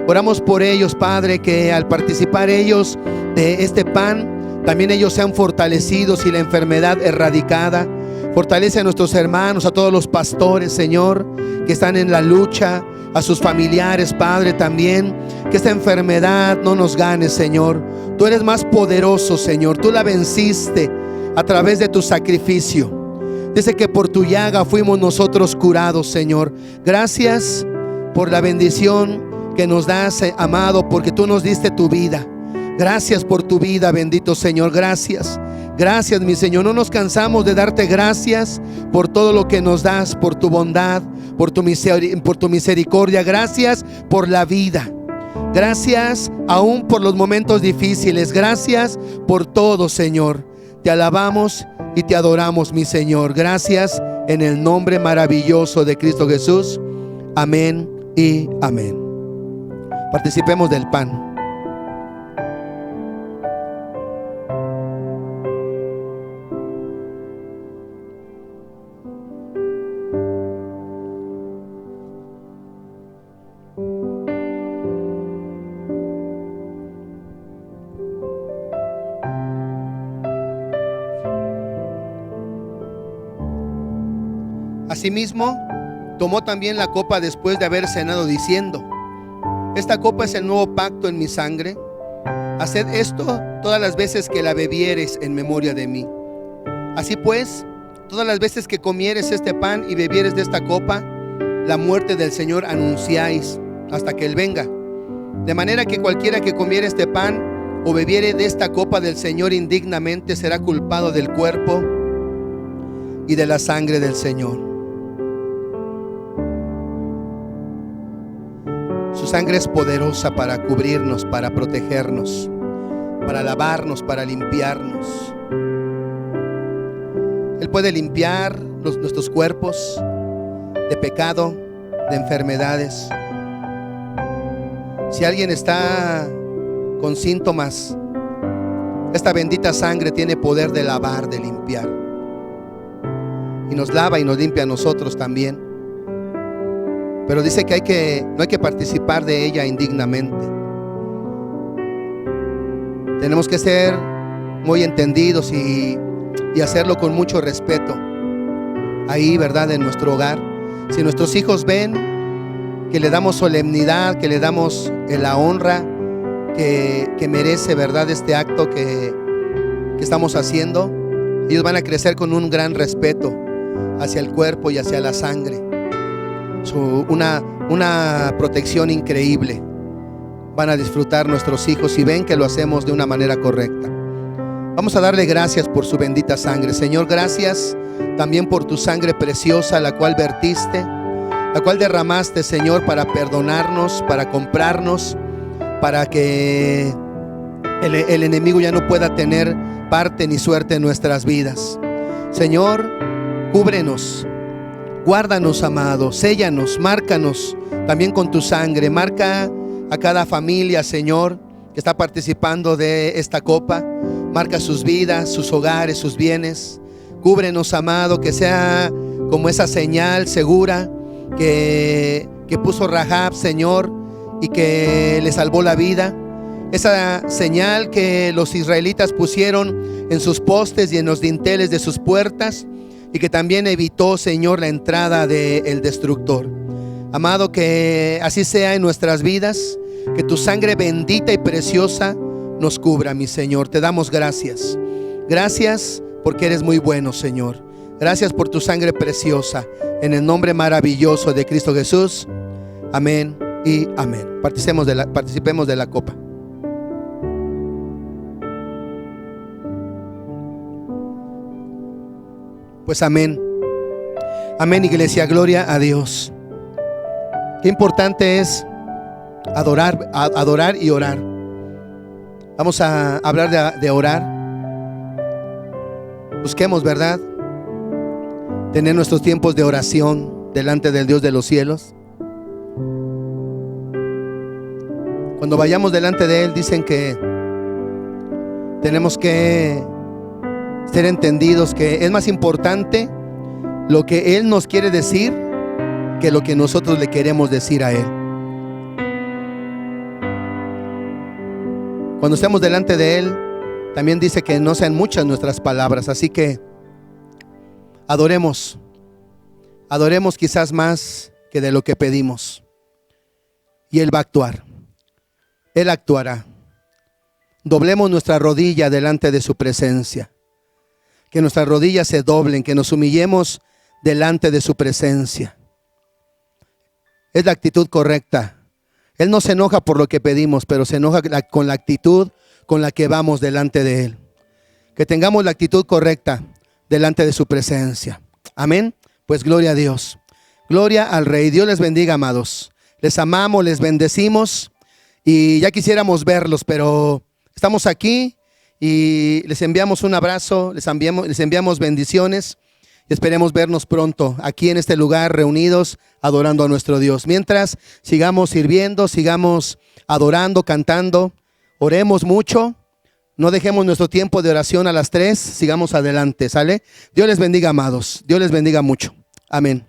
Oramos por ellos, Padre, que al participar ellos de este pan, también ellos sean fortalecidos y la enfermedad erradicada. Fortalece a nuestros hermanos, a todos los pastores, Señor, que están en la lucha, a sus familiares, Padre, también. Que esta enfermedad no nos gane, Señor. Tú eres más poderoso, Señor. Tú la venciste a través de tu sacrificio. Dice que por tu llaga fuimos nosotros curados, Señor. Gracias por la bendición que nos das, amado, porque tú nos diste tu vida. Gracias por tu vida, bendito Señor. Gracias, gracias, mi Señor. No nos cansamos de darte gracias por todo lo que nos das, por tu bondad, por tu misericordia. Gracias por la vida. Gracias aún por los momentos difíciles. Gracias por todo, Señor. Te alabamos y te adoramos, mi Señor. Gracias en el nombre maravilloso de Cristo Jesús. Amén y amén. Participemos del pan. Asimismo, tomó también la copa después de haber cenado, diciendo: esta copa es el nuevo pacto en mi sangre. Haced esto todas las veces que la bebiereis en memoria de mí. Así pues, todas las veces que comieres este pan y bebieres de esta copa, la muerte del Señor anunciáis hasta que Él venga. De manera que cualquiera que comiere este pan o bebiere de esta copa del Señor indignamente será culpado del cuerpo y de la sangre del Señor. Su sangre es poderosa para cubrirnos, para protegernos, para lavarnos, para limpiarnos. Él puede limpiar nuestros cuerpos de pecado, de enfermedades. Si alguien está con síntomas, esta bendita sangre tiene poder de lavar, de limpiar. Y nos lava y nos limpia a nosotros también. Pero dice que no hay que participar de ella indignamente. Tenemos que ser muy entendidos y hacerlo con mucho respeto. ahí, ¿verdad?, en nuestro hogar. Si nuestros hijos ven que le damos solemnidad, que le damos la honra que merece, ¿verdad?, este acto que estamos haciendo, ellos van a crecer con un gran respeto hacia el cuerpo y hacia la sangre. Una protección increíble van a disfrutar nuestros hijos si ven que lo hacemos de una manera correcta. Vamos a darle gracias por su bendita sangre. Señor, gracias también por tu sangre preciosa, la cual vertiste, la cual derramaste, Señor, para perdonarnos, para comprarnos, para que el enemigo ya no pueda tener parte ni suerte en nuestras vidas. Señor, cúbrenos, guárdanos, amado, séllanos, márcanos también con tu sangre. Marca a cada familia, Señor, que está participando de esta copa. Marca sus vidas, sus hogares, sus bienes. Cúbrenos, amado, que sea como esa señal segura que puso Rahab, Señor, y que le salvó la vida. Esa señal que los israelitas pusieron en sus postes y en los dinteles de sus puertas, y que también evitó, Señor, la entrada del destructor. Amado, que así sea en nuestras vidas, que tu sangre bendita y preciosa nos cubra, mi Señor. Te damos gracias. Gracias porque eres muy bueno, Señor. Gracias por tu sangre preciosa. En el nombre maravilloso de Cristo Jesús. Amén y amén. Participemos de la copa. Pues amén. Amén, iglesia. Gloria a Dios. Qué importante es adorar y orar. Vamos a hablar de orar. Busquemos, ¿verdad?, tener nuestros tiempos de oración delante del Dios de los cielos. Cuando vayamos delante de Él, dicen que tenemos que ser entendidos que es más importante lo que Él nos quiere decir que lo que nosotros le queremos decir a Él. Cuando estemos delante de Él, también dice que no sean muchas nuestras palabras. Así que adoremos quizás más que de lo que pedimos. Y Él va a actuar. Él actuará. Doblemos nuestra rodilla delante de su presencia. Que nuestras rodillas se doblen, que nos humillemos delante de su presencia. Es la actitud correcta. Él no se enoja por lo que pedimos, pero se enoja con la actitud con la que vamos delante de Él. Que tengamos la actitud correcta delante de su presencia. Amén. Pues gloria a Dios. Gloria al Rey. Dios les bendiga, amados. Les amamos, les bendecimos y ya quisiéramos verlos, pero estamos aquí y les enviamos un abrazo, les enviamos bendiciones y esperemos vernos pronto aquí en este lugar reunidos adorando a nuestro Dios. Mientras sigamos sirviendo, sigamos adorando, cantando, oremos mucho, no dejemos nuestro tiempo de oración a las 3, sigamos adelante, ¿sale? Dios les bendiga, amados, Dios les bendiga mucho. Amén.